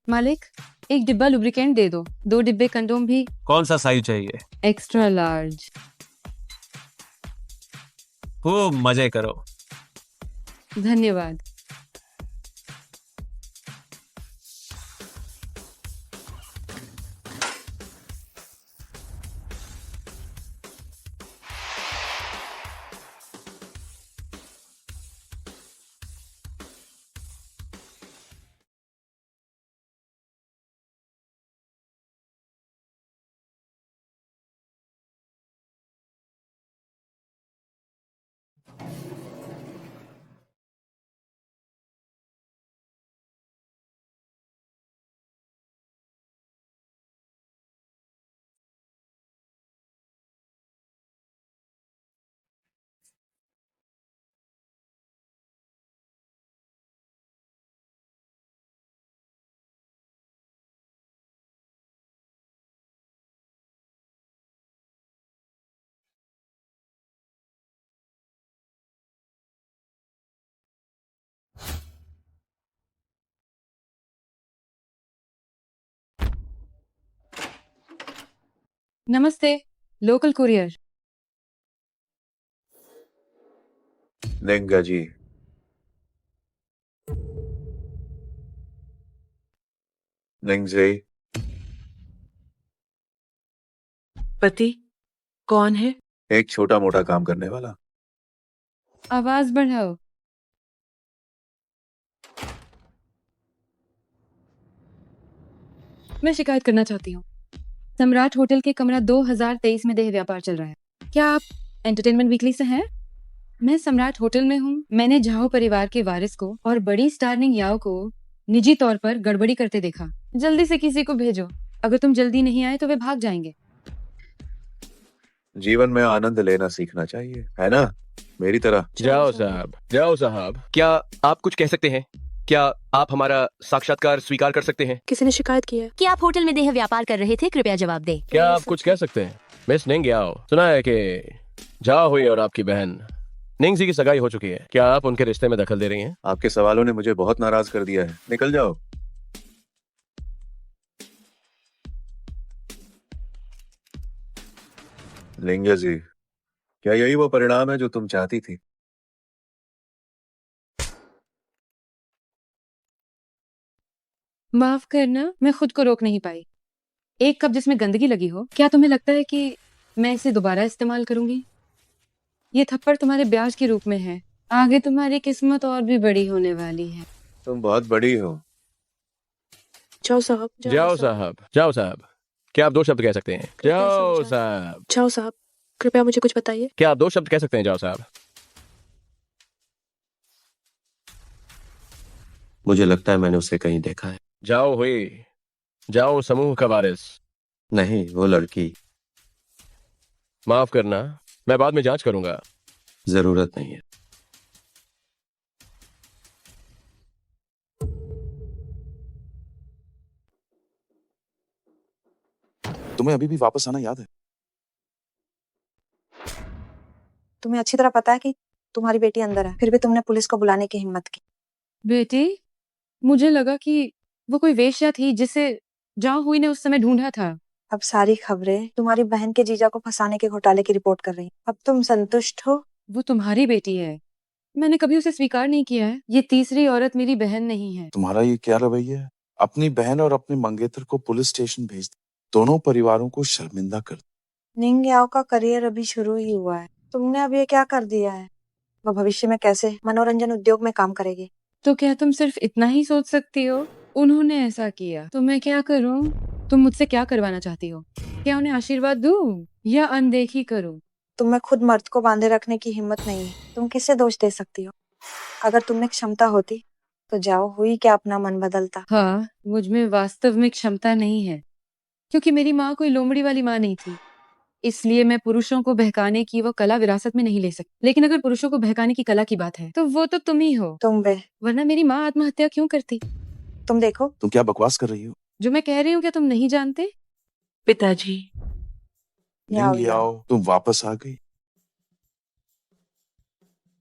मालिक, एक डिब्बा लुब्रिकेंट दे दो, 2 डिब्बे कंडोम भी। कौन सा साइज चाहिए? Extra large. खूब मजे करो। धन्यवाद। नमस्ते, लोकल कुरियर। नेंगा जी, नेंगजे, पति कौन है? एक छोटा मोटा काम करने वाला। आवाज बढ़ाओ। मैं शिकायत करना चाहती हूँ। सम्राट होटल के कमरा 2023 में देह व्यापार चल रहा है। क्या आप एंटरटेनमेंट वीकली से हैं? मैं सम्राट होटल में हूँ। मैंने झाओ परिवार के वारिस को और बड़ी स्टारनिंग याओ को निजी तौर पर गड़बड़ी करते देखा। जल्दी से किसी को भेजो। अगर तुम जल्दी नहीं आए तो वे भाग जाएंगे। जीवन में आनंद लेना सीखना चाहिए, है ना? मेरी तरह। जाओ साहब, जाओ साहब। क्या आप कुछ कह सकते हैं? क्या आप हमारा साक्षात्कार स्वीकार कर सकते हैं? किसी ने शिकायत की है? कि आप होटल में देह व्यापार कर रहे थे, कृपया जवाब दें। क्या आप कुछ कह सकते हैं? मिस निंग याओ, सुना है कि जाओ हुई और आपकी बहन निंगजी की सगाई हो चुकी है। क्या आप उनके रिश्ते में दखल दे रही हैं? आपके सवालों ने मुझे बहुत नाराज कर दिया है। निकल जाओ। लिंगा जी, क्या यही वो परिणाम है जो तुम चाहती थी? माफ करना, मैं खुद को रोक नहीं पाई। एक कप जिसमें गंदगी लगी हो, क्या तुम्हें लगता है कि मैं इसे दोबारा इस्तेमाल करूंगी? ये थप्पड़ तुम्हारे ब्याज के रूप में है। आगे तुम्हारी किस्मत और भी बड़ी होने वाली है। तुम बहुत बड़ी हो। जाओ साहब, जाओ साहब, जाओ साहब। क्या आप 2 शब्द कह सकते हैं? जाओ साहब। जाओ साहब, कृपया मुझे कुछ बताइए। क्या आप 2 शब्द कह सकते हैं? जाओ साहब। मुझे लगता है मैंने उसे कहीं देखा है। जाओ हुई, जाओ समूह का वारिस। नहीं, वो लड़की। माफ करना, मैं बाद में जांच करूंगा। जरूरत नहीं है। तुम्हें अभी भी वापस आना याद है? तुम्हें अच्छी तरह पता है कि तुम्हारी बेटी अंदर है, फिर भी तुमने पुलिस को बुलाने की हिम्मत की। बेटी, मुझे लगा कि वो कोई वेश्या थी जिसे जाओ हुई ने उस समय ढूंढा था। अब सारी खबरें तुम्हारी बहन के जीजा को फंसाने के घोटाले की रिपोर्ट कर रही हैं। अब तुम संतुष्ट हो? वो तुम्हारी बेटी है। मैंने कभी उसे स्वीकार नहीं किया है। ये तीसरी औरत मेरी बहन नहीं है। तुम्हारा ये क्या रवैया है? अपनी बहन और अपने मंगेतर को पुलिस स्टेशन भेज दो। दोनों परिवारों को शर्मिंदा कर दो। निंग याओ का करियर अभी शुरू ही हुआ है, तुमने अब ये क्या कर दिया है? वो भविष्य में कैसे मनोरंजन उद्योग में काम करेगी? तो क्या तुम सिर्फ इतना ही सोच सकती हो? उन्होंने ऐसा किया तो मैं क्या करूं? तुम मुझसे क्या करवाना चाहती हो? क्या उन्हें आशीर्वाद दूं या अनदेखी करूं? तुम्हें खुद मर्द को बांधे रखने की हिम्मत नहीं है, तुम किससे दोष दे सकती हो? अगर तुम में क्षमता होती तो जाओ हुई क्या अपना मन बदलता। हाँ, मुझ में वास्तव में क्षमता नहीं है, क्योंकि मेरी माँ कोई लोमड़ी वाली माँ नहीं थी। इसलिए मैं पुरुषों को बहकाने की वो कला विरासत में नहीं ले सकती। लेकिन अगर पुरुषों को बहकाने की कला की बात है तो वो तो तुम ही हो। तुम बे वरना मेरी माँ आत्महत्या क्यों करती? तुम देखो। तुम क्या बकवास कर रही हो? जो मैं कह रही हूँ क्या तुम नहीं जानते? पिताजी, याओ लिंग याओ, याओ, तुम वापस आ गई।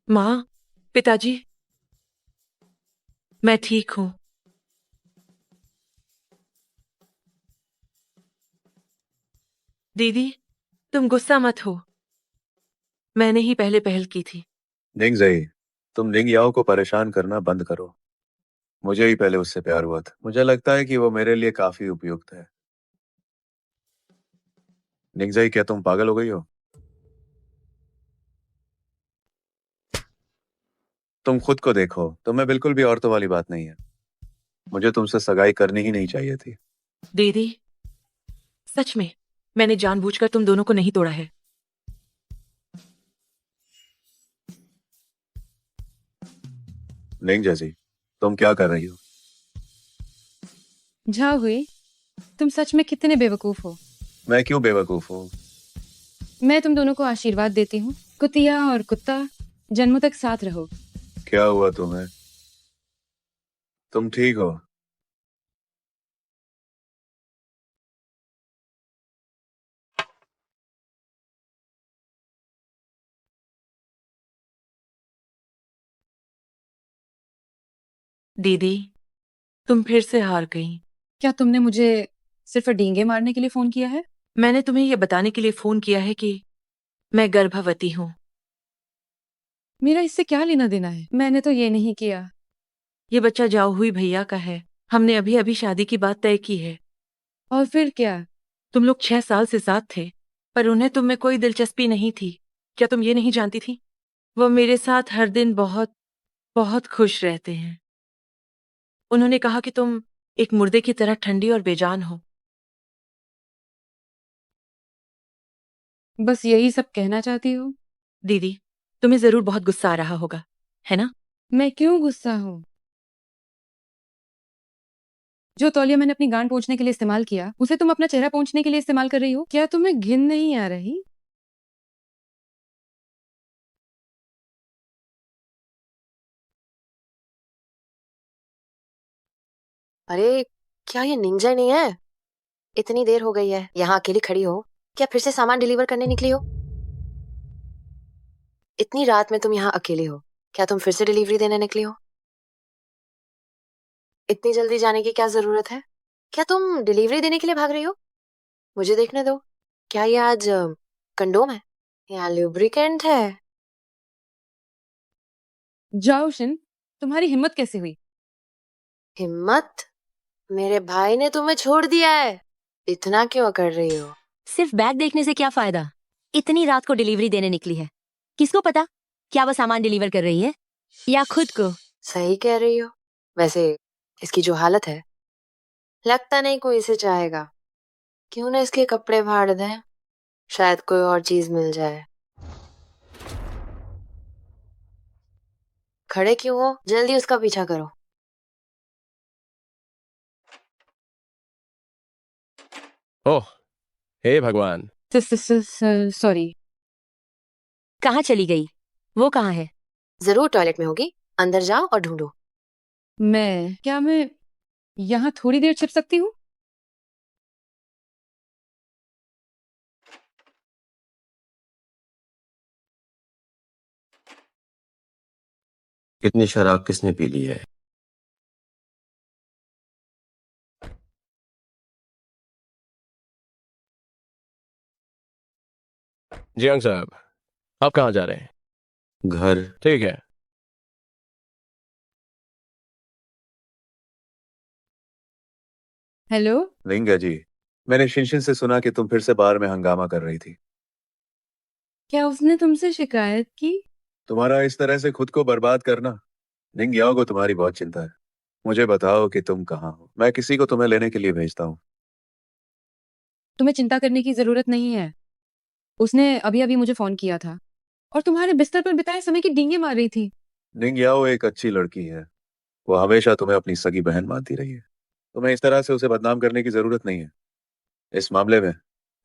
माँ, पिताजी, मैं ठीक हूँ। दीदी, तुम गुस्सा मत हो। मैंने ही पहले पहल की थी। निंग जई, तुम निंग याओ को परेशान करना बंद करो। मुझे ही पहले उससे प्यार हुआ था। मुझे लगता है कि वो मेरे लिए काफी उपयुक्त है। निंग जई, क्या तुम पागल हो गई हो? तुम खुद को देखो, तुम्हें बिल्कुल भी औरतों वाली बात नहीं है। मुझे तुमसे सगाई करनी ही नहीं चाहिए थी। दीदी, सच में मैंने जानबूझकर तुम दोनों को नहीं तोड़ा है। निंग जैसी, तुम क्या कर रही हो? झा हुई, तुम सच में कितने बेवकूफ हो। मैं क्यों बेवकूफ हूँ? मैं तुम दोनों को आशीर्वाद देती हूँ, कुतिया और कुत्ता जन्मों तक साथ रहो। क्या हुआ तुम्हें? तुम ठीक हो? दीदी, तुम फिर से हार गई। क्या तुमने मुझे सिर्फ डींगे मारने के लिए फोन किया है? मैंने तुम्हें यह बताने के लिए फोन किया है कि मैं गर्भवती हूँ। मेरा इससे क्या लेना देना है? मैंने तो ये नहीं किया। ये बच्चा जाओ हुई भैया का है। हमने अभी अभी शादी की बात तय की है। और फिर क्या? तुम लोग 6 साल से साथ थे, पर उन्हें तुम में कोई दिलचस्पी नहीं थी। क्या तुम ये नहीं जानती थी? वो मेरे साथ हर दिन बहुत बहुत खुश रहते हैं। उन्होंने कहा कि तुम एक मुर्दे की तरह ठंडी और बेजान हो। बस यही सब कहना चाहती हो? दीदी, तुम्हें जरूर बहुत गुस्सा आ रहा होगा, है ना? मैं क्यों गुस्सा हूँ? जो तौलिया मैंने अपनी गांड पोंछने के लिए इस्तेमाल किया, उसे तुम अपना चेहरा पोंछने के लिए इस्तेमाल कर रही हो। क्या तुम्हें घिन नहीं आ रही? अरे, क्या ये निंजा नहीं है? इतनी देर हो गई है, यहाँ अकेली खड़ी हो। क्या फिर से सामान डिलीवर करने निकली हो? इतनी रात में तुम यहाँ अकेली हो। क्या तुम फिर से डिलीवरी देने निकली हो? इतनी जल्दी जाने की क्या जरूरत है? क्या तुम डिलीवरी देने के लिए भाग रही हो? मुझे देखने दो। क्या ये आज कंडोम है या लुब्रिकेंट है? जाओ शिन, तुम्हारी हिम्मत कैसे हुई? हिम्मत? मेरे भाई ने तुम्हें छोड़ दिया है। इतना क्यों कर रही हो? सिर्फ बैग देखने से क्या फायदा? इतनी रात को डिलीवरी देने निकली है। किसको पता क्या वो सामान डिलीवर कर रही है या खुद को। सही कह रही हो। वैसे इसकी जो हालत है, लगता नहीं कोई इसे चाहेगा। क्यों ना इसके कपड़े फाड़ दें, शायद कोई और चीज मिल जाए। खड़े क्यों हो? जल्दी उसका पीछा करो। ओह, हे भगवान। सॉरी। कहाँ चली गई? वो कहाँ है? जरूर टॉयलेट में होगी। अंदर जाओ और ढूंढो। मैं यहाँ थोड़ी देर छिप सकती हूँ? इतनी शराब किसने पी ली है? जियांग साहब, आप कहाँ जा रहे हैं? घर। ठीक है। हेलो। लिंगा जी, मैंने शिनशिन से सुना कि तुम फिर से बार में हंगामा कर रही थी। क्या उसने तुमसे शिकायत की? तुम्हारा इस तरह से खुद को बर्बाद करना। निंग याओ को तुम्हारी बहुत चिंता है। मुझे बताओ कि तुम कहाँ हो, मैं किसी को तुम्हें लेने के लिए भेजता हूँ। तुम्हें चिंता करने की जरूरत नहीं है। उसने अभी अभी मुझे फोन किया था और तुम्हारे बिस्तर पर बिताए समय की डींगे मार रही थी। निंग याओ एक अच्छी लड़की है। वो हमेशा तुम्हें अपनी सगी बहन मानती रही है। तुम्हें इस तरह से उसे बदनाम करने की जरूरत नहीं है। इस मामले में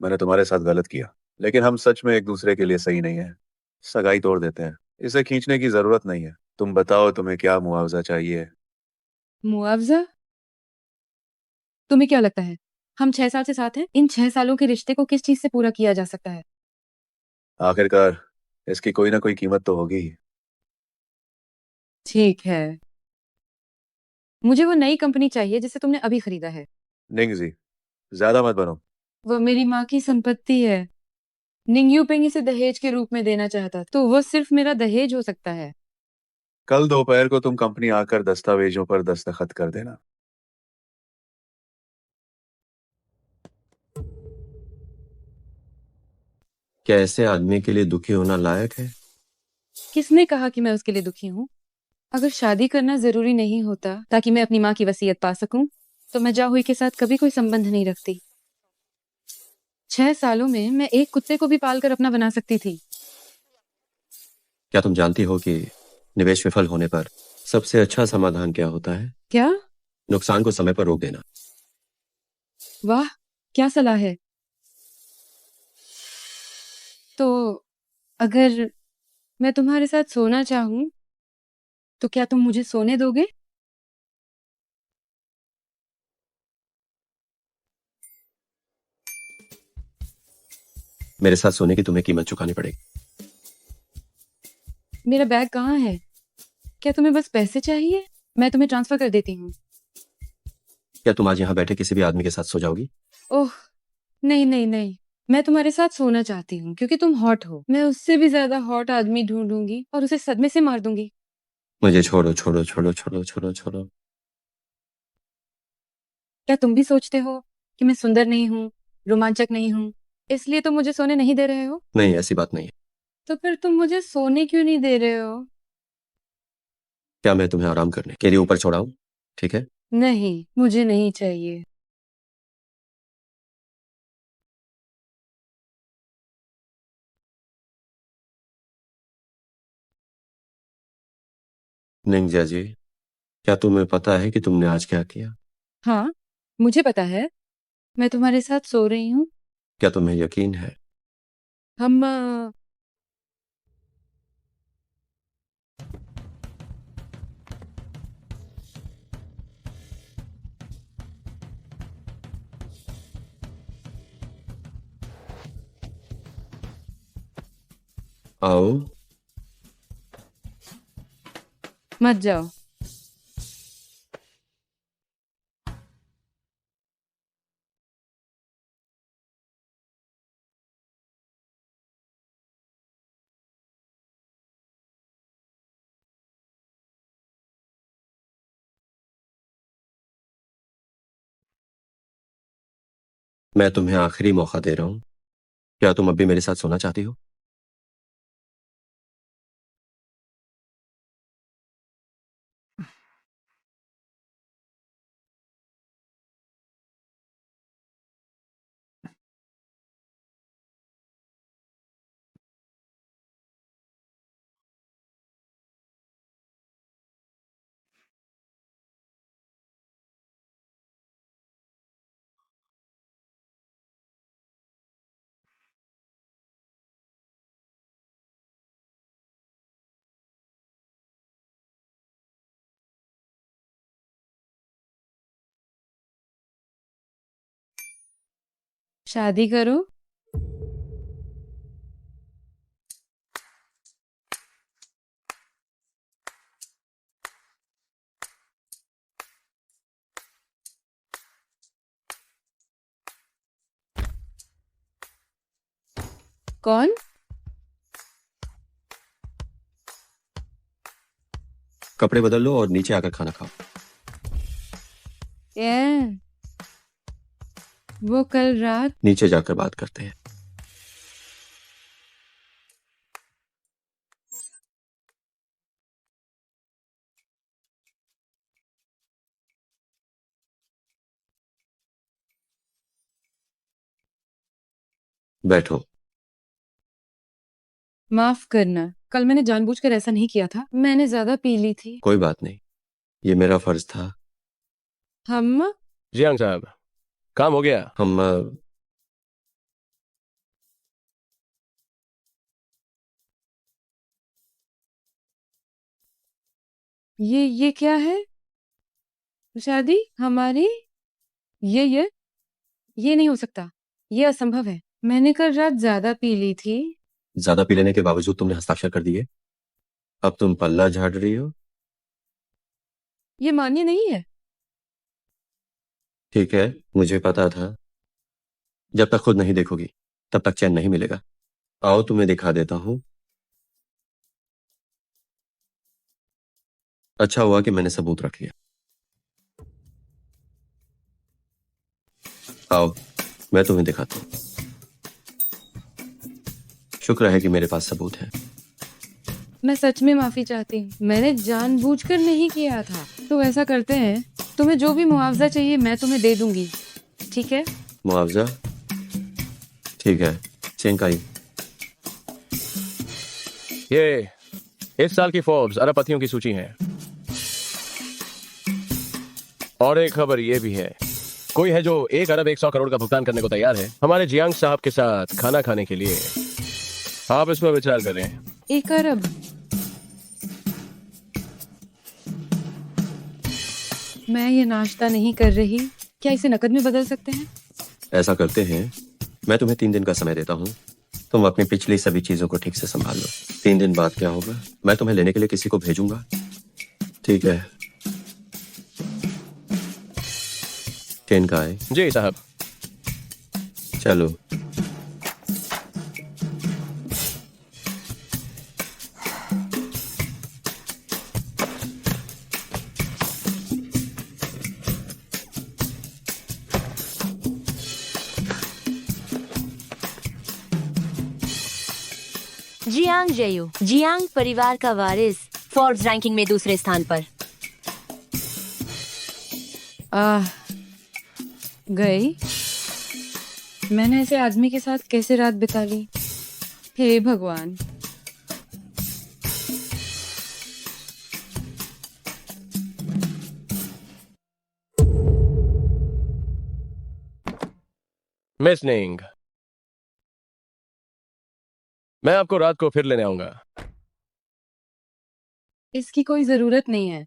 मैंने तुम्हारे साथ गलत किया, लेकिन हम सच में एक दूसरे के लिए सही नहीं है। सगाई तोड़ देते हैं। इसे खींचने की जरूरत नहीं है। तुम बताओ तुम्हें क्या मुआवजा चाहिए? मुआवजा? तुम्हें क्या लगता है हम 6 साल से साथ हैं? इन 6 सालों के रिश्ते को किस चीज से पूरा किया जा सकता है? आखिरकार इसकी कोई ना कोई कीमत तो होगी ही। ठीक है, मुझे वो नई कंपनी चाहिए जिसे तुमने अभी खरीदा है। निंग जी, ज्यादा मत बनो। वो मेरी माँ की संपत्ति है। निंगयू पेंग इसे दहेज के रूप में देना चाहता, तो वो सिर्फ मेरा दहेज हो सकता है। कल दोपहर को तुम कंपनी आकर दस्तावेजों पर दस्तखत कर देना। क्या ऐसे आदमी के लिए दुखी होना लायक है? किसने कहा कि मैं उसके लिए दुखी हूँ? अगर शादी करना जरूरी नहीं होता ताकि मैं अपनी माँ की वसीयत पा सकूं, तो मैं जाहुई के साथ कभी कोई संबंध नहीं रखती। 6 सालों में मैं एक कुत्ते को भी पालकर अपना बना सकती थी। क्या तुम जानती हो कि निवेश विफल होने पर सबसे अच्छा समाधान क्या होता है? क्या? नुकसान को समय पर रोक देना। वाह, क्या सलाह है। तो अगर मैं तुम्हारे साथ सोना चाहूं, तो क्या तुम मुझे सोने दोगे? मेरे साथ सोने की तुम्हें कीमत चुकानी पड़ेगी। मेरा बैग कहाँ है? क्या तुम्हें बस पैसे चाहिए? मैं तुम्हें ट्रांसफर कर देती हूँ। क्या तुम आज यहाँ बैठे किसी भी आदमी के साथ सो जाओगी? ओह, नहीं नहीं नहीं, मैं तुम्हारे साथ सोना चाहती हूँ क्योंकि तुम हॉट हो। मैं उससे भी ज्यादा हॉट आदमी ढूंढूंगी और उसे सदमे से मार दूंगी। मुझे छोड़ो छोड़ो छोड़ो छोड़ो छोड़ो छोड़ो। क्या तुम भी सोचते हो कि मैं सुंदर नहीं हूँ, रोमांचक नहीं हूँ, इसलिए तुम मुझे सोने नहीं दे रहे हो? नहीं, ऐसी बात नहीं है। तो फिर तुम मुझे सोने क्यों नहीं दे रहे हो? क्या मैं तुम्हें आराम करने के लिए ऊपर छोड़ाऊं? ठीक है। नहीं, मुझे नहीं चाहिए। निंजा जी, क्या तुम्हें पता है कि तुमने आज क्या किया? हाँ, मुझे पता है। मैं तुम्हारे साथ सो रही हूँ। क्या तुम्हें यकीन है? हम आओ। मत जाओ। मैं तुम्हें आखिरी मौका दे रहा हूं। क्या तुम अब भी मेरे साथ सोना चाहती हो? शादी करो। कौन? कपड़े बदल लो और नीचे आकर खाना खाओ। ए, वो कल रात नीचे जाकर बात करते हैं। बैठो। माफ करना, कल मैंने जानबूझकर ऐसा नहीं किया था। मैंने ज्यादा पी ली थी। कोई बात नहीं, ये मेरा फर्ज था। हम जियांग साहब, काम हो गया। हम ये क्या है? शादी हमारी? ये ये नहीं हो सकता। ये असंभव है। मैंने कल रात ज्यादा पी ली थी। ज्यादा पी लेने के बावजूद तुमने हस्ताक्षर कर दिए। अब तुम पल्ला झाड़ रही हो। ये मान्य नहीं है। ठीक है, मुझे पता था। जब तक खुद नहीं देखोगी तब तक चैन नहीं मिलेगा। आओ तुम्हें दिखा देता हूँ। अच्छा हुआ कि मैंने सबूत रख लिया। आओ मैं तुम्हें दिखाता हूँ। शुक्र है कि मेरे पास सबूत है। मैं सच में माफी चाहती हूँ, मैंने जानबूझकर नहीं किया था। तो ऐसा करते हैं, तुम्हें जो भी मुआवजा चाहिए मैं तुम्हें दे दूंगी, ठीक है? मुआवजा? ठीक है। चेंकाई, ये इस साल की फोर्ब्स अरबपतियों की सूची है। और एक खबर ये भी है, कोई है जो 1 अरब 100 करोड़ का भुगतान करने को तैयार है हमारे जियांग साहब के साथ खाना खाने के लिए। आप इस पर विचार करें। 1 अरब? मैं ये नाश्ता नहीं कर रही, क्या इसे नकद में बदल सकते हैं? ऐसा करते हैं, मैं तुम्हें 3 दिन का समय देता हूँ। तुम अपनी पिछली सभी चीजों को ठीक से संभाल लो। 3 दिन बाद क्या होगा, मैं तुम्हें लेने के लिए किसी को भेजूंगा, ठीक है? ट्रेन का है? जी साहब। चलो। जियांग जेयू, जियांग परिवार का वारिस, फोर्ब्स रैंकिंग में दूसरे स्थान पर। गई? मैंने ऐसे आदमी के साथ कैसे रात बिता ली? हे भगवान। मिस निंग, मैं आपको रात को फिर लेने आऊंगा। इसकी कोई जरूरत नहीं है।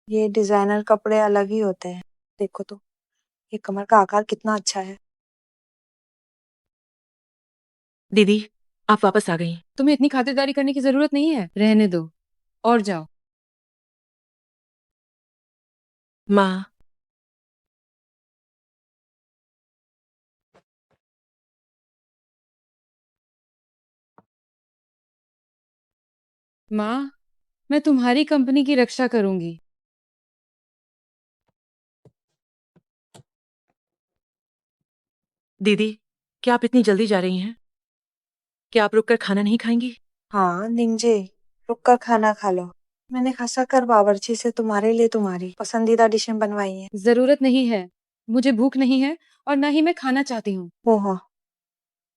ये डिजाइनर कपड़े अलग ही होते हैं। देखो तो, ये कमर का आकार कितना अच्छा है। दीदी, आप वापस आ गई। तुम्हें इतनी खातिरदारी करने की जरूरत नहीं है, रहने दो और जाओ। माँ, माँ, मैं तुम्हारी कंपनी की रक्षा करूंगी। दीदी, क्या आप इतनी जल्दी जा रही हैं? क्या आप रुककर खाना नहीं खाएंगी? हाँ निंजे, रुक कर खाना खा लो। मैंने खसा कर बावर्ची से तुम्हारे लिए तुम्हारी पसंदीदा डिशें बनवाई हैं। जरूरत नहीं है, मुझे भूख नहीं है और ना ही मैं खाना चाहती हूँ। ओहो,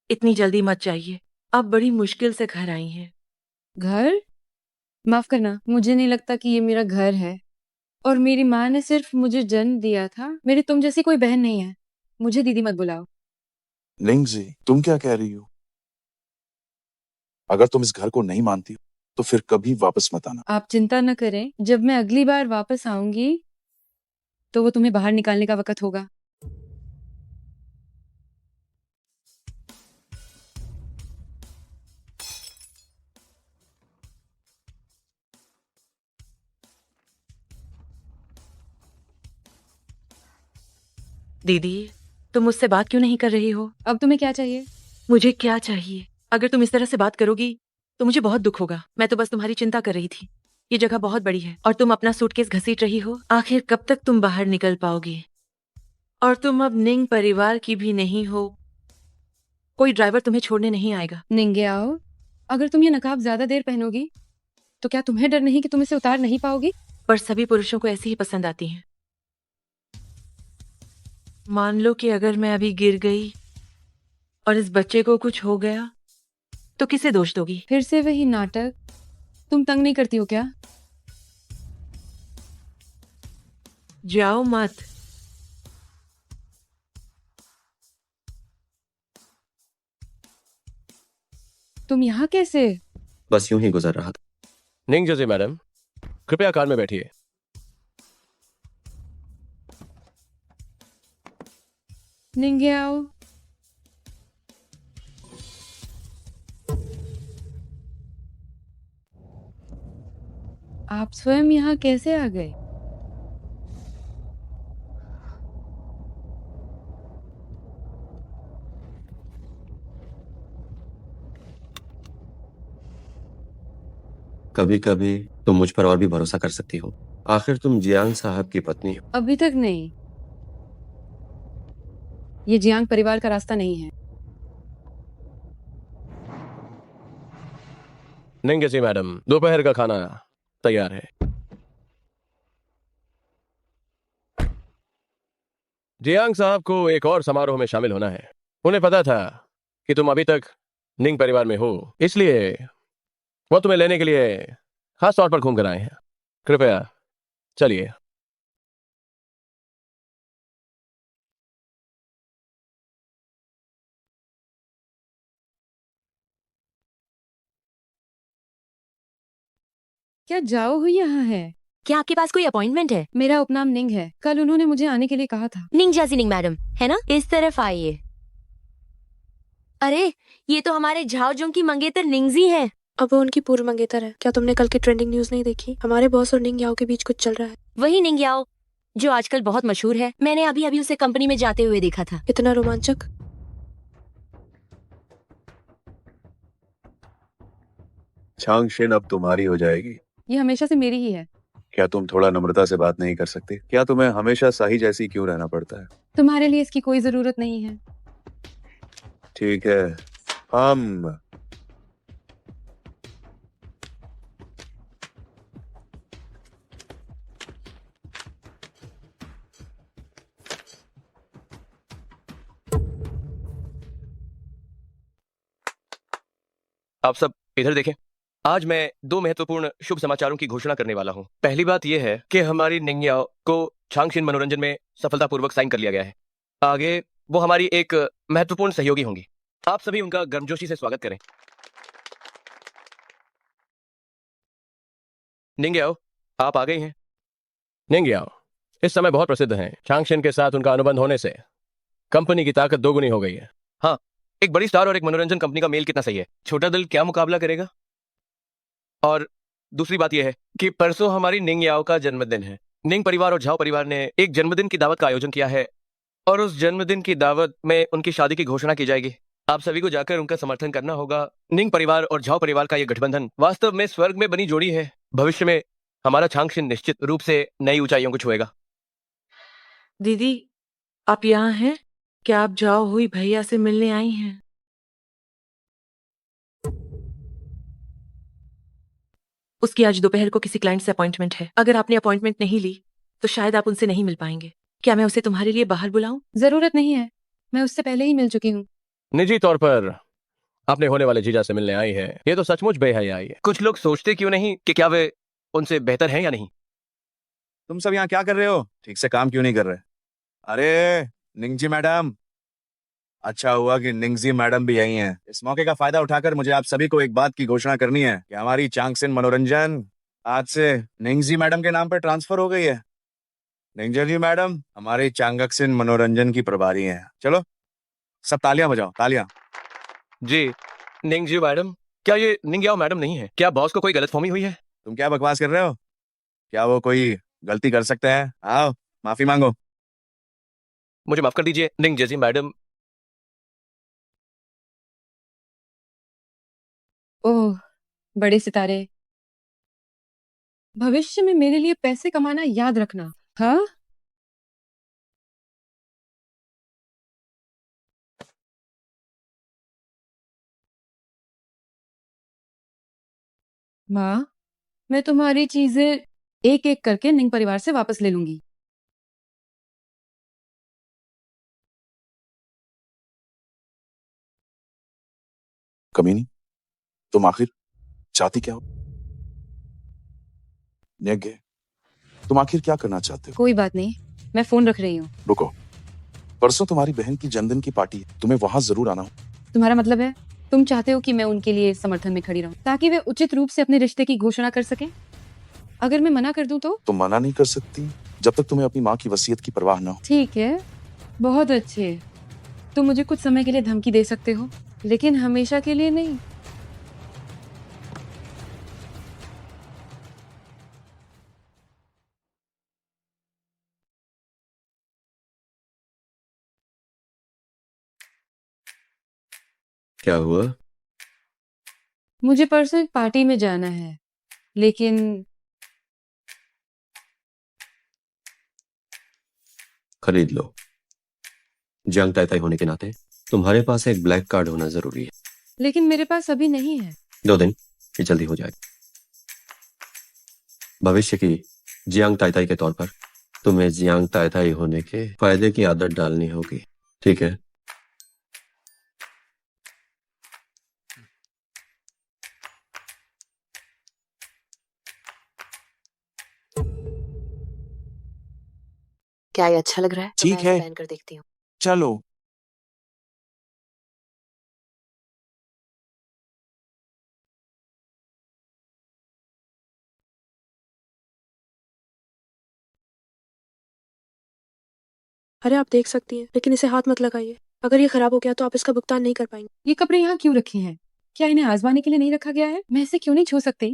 इतनी जल्दी मत जाइए, आप बड़ी मुश्किल से घर आई हैं। घर? माफ करना, मुझे नहीं लगता कि ये मेरा घर है। और मेरी माँ ने सिर्फ मुझे जन्म दिया था, मेरी तुम जैसी कोई बहन नहीं है। मुझे दीदी मत बुलाओ। लिंगजी, तुम क्या कह रही हो? अगर तुम इस घर को नहीं मानती हो तो फिर कभी वापस मत आना। आप चिंता न करें, जब मैं अगली बार वापस आऊंगी तो वो तुम्हें बाहर निकालने का वक्त होगा। दीदी, तुम मुझसे बात क्यों नहीं कर रही हो? अब तुम्हें क्या चाहिए? मुझे क्या चाहिए? अगर तुम इस तरह से बात करोगी तो मुझे बहुत दुख होगा। मैं तो बस तुम्हारी चिंता कर रही थी। ये जगह बहुत बड़ी है और तुम अपना सूटकेस घसीट रही हो। आखिर कब तक तुम बाहर निकल पाओगी? और तुम अब निंग परिवार की भी नहीं हो। कोई ड्राइवर तुम्हें छोड़ने नहीं आएगा। निंगे आओ, अगर तुम ये नकाब ज्यादा देर पहनोगी तो क्या तुम्हें डर नहीं कि तुम इसे उतार नहीं पाओगी? पर सभी पुरुषों को ऐसी ही पसंद आती हैं। मान लो कि अगर मैं अभी गिर गई और इस बच्चे को कुछ हो गया तो किसे दोष दोगी? फिर से वही नाटक। तुम तंग नहीं करती हो क्या? जाओ मत। तुम यहाँ कैसे? बस यूं ही गुजर रहा था। निंग जजी मैडम, कृपया कार में बैठिए। निंगे आओ। आप स्वयं यहाँ कैसे आ गए? कभी कभी तुम मुझ पर और भी भरोसा कर सकती हो। आखिर तुम जियांग साहब की पत्नी हो। अभी तक नहीं। ये जियांग परिवार का रास्ता नहीं है। निंगेसी मैडम, दोपहर का खाना तैयार है। जियांग साहब को एक और समारोह में शामिल होना है। उन्हें पता था कि तुम अभी तक निंग परिवार में हो, इसलिए वो तुम्हें लेने के लिए खास तौर पर घूम कर आए हैं। कृपया चलिए। क्या जाओ हुई यहाँ है? क्या आपके पास कोई अपॉइंटमेंट है? मेरा उपनाम निंग है। कल उन्होंने मुझे आने के लिए कहा था। निंग जैसी निंग मैडम, है ना? इस तरफ आइए। अरे, ये तो हमारे झाओजुंग की मंगेतर निंगजी है। अब वो उनकी पूर्व मंगेतर है। क्या तुमने कल की ट्रेंडिंग न्यूज नहीं देखी? हमारे बॉस और निंग याओ के बीच कुछ चल रहा है। वही निंग याओ जो आजकल बहुत मशहूर है। मैंने अभी अभी उसे कंपनी में जाते हुए देखा था। इतना रोमांचक। चांगशिन अब तुम्हारी हो जाएगी। ये हमेशा से मेरी ही है। क्या तुम थोड़ा नम्रता से बात नहीं कर सकती? क्या तुम्हें हमेशा साही जैसी क्यों रहना पड़ता है? तुम्हारे लिए इसकी कोई जरूरत नहीं है। ठीक है, हम आप सब इधर देखें। आज मैं दो महत्वपूर्ण शुभ समाचारों की घोषणा करने वाला हूं। पहली बात यह है कि हमारी निंगयाओ को चांगशिन मनोरंजन में सफलतापूर्वक साइन कर लिया गया है। आगे वो हमारी एक महत्वपूर्ण सहयोगी होंगी। आप सभी उनका गर्मजोशी से स्वागत करें। निंगयाओ, आप आ गई हैं। निंगयाओ इस समय बहुत प्रसिद्ध हैं। चांगशिन के साथ उनका अनुबंध होने से कंपनी की ताकत दोगुनी हो गई है। हाँ, एक बड़ी स्टार और एक मनोरंजन कंपनी का मेल कितना सही है। छोटा दल क्या मुकाबला करेगा। और दूसरी बात यह है कि परसों हमारी निंग याओ का जन्मदिन है। निंग परिवार और झाओ परिवार ने एक जन्मदिन की दावत का आयोजन किया है और उस जन्मदिन की दावत में उनकी शादी की घोषणा की जाएगी। आप सभी को जाकर उनका समर्थन करना होगा। निंग परिवार और झाओ परिवार का यह गठबंधन वास्तव में स्वर्ग में बनी जोड़ी है। भविष्य में हमारा चांगशिन निश्चित रूप से नई ऊंचाइयों को छुएगा। दीदी, आप यहाँ हैं? क्या आप जाओ हुई भैया से मिलने आई हैं? उसकी आज दोपहर को किसी क्लाइंट से अपॉइंटमेंट है। अगर आपने अपॉइंटमेंट नहीं ली तो शायद आप उनसे नहीं मिल पाएंगे। क्या मैं उसे तुम्हारे लिए बाहर बुलाऊं? जरूरत नहीं है, मैं उससे पहले ही मिल चुकी हूँ। निजी तौर पर अपने होने वाले जीजा से मिलने आई है। ये तो सचमुच बेहयाई है। कुछ लोग सोचते क्यों नहीं कि क्या वे उनसे बेहतर हैं या नहीं। तुम सब यहाँ क्या कर रहे हो? ठीक से काम क्यों नहीं कर रहे? अरे निंगजी मैडम, अच्छा हुआ कि निंगजी मैडम भी यही हैं। इस मौके का फायदा उठाकर मुझे आप सभी को एक बात की घोषणा करनी है कि हमारी चांगशिन मनोरंजन आज से निंगजी मैडम के नाम पर ट्रांसफर हो गई है। निंगजी मैडम हमारी चांगशिन मनोरंजन की प्रभारी हैं। चलो सब तालियां बजाओ, तालियां। जी, निंगजी मैडम, क्या ये निंगयाओ मैडम नहीं है? क्या बॉस को कोई गलतफहमी हुई है? तुम क्या बकवास कर रहे हो? क्या वो कोई गलती कर सकते हैं? आओ माफी मांगो। मुझे माफ कर दीजिए निंग जेसी मैडम। ओह, बड़े सितारे। भविष्य में मेरे लिए पैसे कमाना याद रखना। हाँ, माँ, मैं तुम्हारी चीजें एक एक करके निंग परिवार से वापस ले लूंगी। कमीनी, तुम आखिर चाहती क्या हो? नेगे, तुम आखिर क्या करना चाहते हो? कोई बात नहीं, मैं फोन रख रही हूँ। रुको, परसों तुम्हारी बहन की जन्मदिन की पार्टी है। तुम्हें वहां जरूर आना हो। तुम्हारा मतलब है तुम चाहते हो कि मैं उनके लिए समर्थन में खड़ी रहूं ताकि वे उचित रूप से अपने रिश्ते की घोषणा कर सकें? अगर मैं मना कर दूं तो? तुम मना नहीं कर सकती जब तक तुम्हें अपनी माँ की वसीयत की परवाह न हो। ठीक है, बहुत अच्छे। तुम मुझे कुछ समय के लिए धमकी दे सकते हो, लेकिन हमेशा के लिए नहीं। क्या हुआ? मुझे परसों एक पार्टी में जाना है। लेकिन खरीद लो। जियांग ताइताई होने के नाते तुम्हारे पास एक ब्लैक कार्ड होना जरूरी है। लेकिन मेरे पास अभी नहीं है। 2 दिन, ये जल्दी हो जाएगा। भविष्य की जियांग ताइताई के तौर पर तुम्हें जियांग ताइताई होने के फायदे की आदत डालनी होगी, ठीक है? क्या ये अच्छा लग रहा है? तो ठीक मैं इसे है। पहन कर देखती हूँ। चलो। अरे आप देख सकती हैं, लेकिन इसे हाथ मत लगाइए। अगर ये खराब हो गया तो आप इसका भुगतान नहीं कर पाएंगे। ये कपड़े यहाँ क्यों रखे हैं? क्या इन्हें आजमाने के लिए नहीं रखा गया है? मैं इसे क्यों नहीं छू सकती?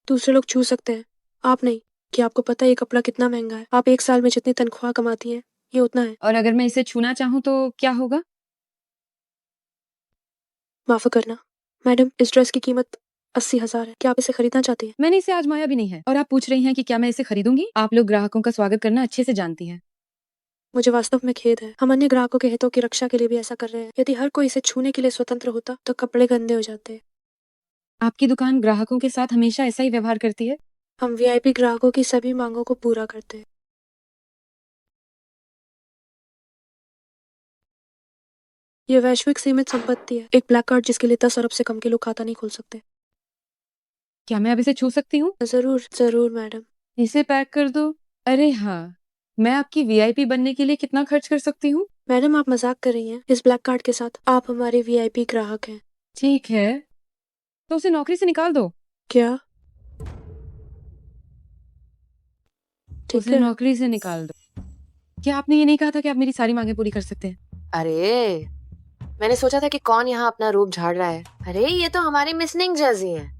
दूसरे लोग छू सकते हैं, आप नहीं। क्या आपको पता है ये कपड़ा कितना महंगा है? आप एक साल में जितनी तनख्वाह कमाती हैं, ये उतना है। और अगर मैं इसे छूना चाहूँ तो क्या होगा? माफ करना मैडम, इस ड्रेस की कीमत 80,000 है। क्या आप इसे खरीदना चाहती हैं? मैंने इसे आजमाया भी नहीं है और आप पूछ रही हैं कि क्या मैं इसे खरीदूंगी? आप लोग ग्राहकों का स्वागत करना अच्छे से जानती हैं। मुझे वास्तव में खेद है। हम अन्य ग्राहकों के हितों की रक्षा के लिए भी ऐसा कर रहे हैं। यदि हर कोई इसे छूने के लिए स्वतंत्र होता तो कपड़े गंदे हो जाते। आपकी दुकान ग्राहकों के साथ हमेशा ऐसा ही व्यवहार करती है? हम वीआईपी ग्राहकों की सभी मांगों को पूरा करते हैं। ये वैश्विक सीमित संपत्ति है, एक ब्लैक कार्ड जिसके लिए 10 अरब से कम के लोग खाता नहीं खोल सकते। क्या मैं अब इसे छू सकती हूँ? जरूर जरूर मैडम। इसे पैक कर दो। अरे हाँ, मैं आपकी वीआईपी बनने के लिए कितना खर्च कर सकती हूँ? मैडम आप मजाक कर रही हैं। इस ब्लैक कार्ड के साथ आप हमारे वीआईपी ग्राहक हैं। ठीक है, तो उसे नौकरी से निकाल दो। क्या? ठीक उसे है। नौकरी से निकाल दो। क्या आपने ये नहीं कहा था कि आप मेरी सारी मांगे पूरी कर सकते हैं? अरे मैंने सोचा था कि कौन यहाँ अपना रूप झाड़ रहा है। अरे ये तो हमारी मिसनिंग जर्सी है।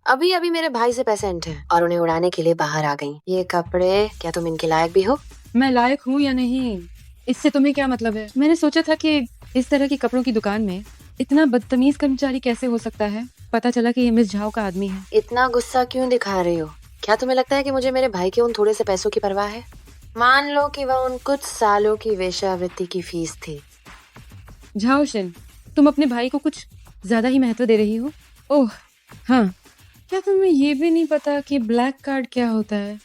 अभी अभी मेरे भाई से पैसे अंठे हैं और उन्हें उड़ाने के लिए बाहर आ गई। ये कपड़े, क्या तुम इनके लायक भी हो? मैं लायक हूँ या नहीं, इससे तुम्हें क्या मतलब है? मैंने सोचा था कि इस तरह की कपड़ों की दुकान में इतना बदतमीज कर्मचारी कैसे हो सकता है। पता चला कि ये मिस झाओ का आदमी है। इतना गुस्सा क्यों दिखा रही हो? क्या तुम्हें लगता है कि मुझे मेरे भाई के उन थोड़े से पैसों की परवाह है? मान लो कि वह उन कुछ सालों की वेश्यावृत्ति की फीस थी। झाओ शिन, तुम अपने भाई को कुछ ज्यादा ही महत्व दे रही हो। ओह हाँ, क्या तुम्हें ये भी नहीं पता कि ब्लैक कार्ड क्या होता है?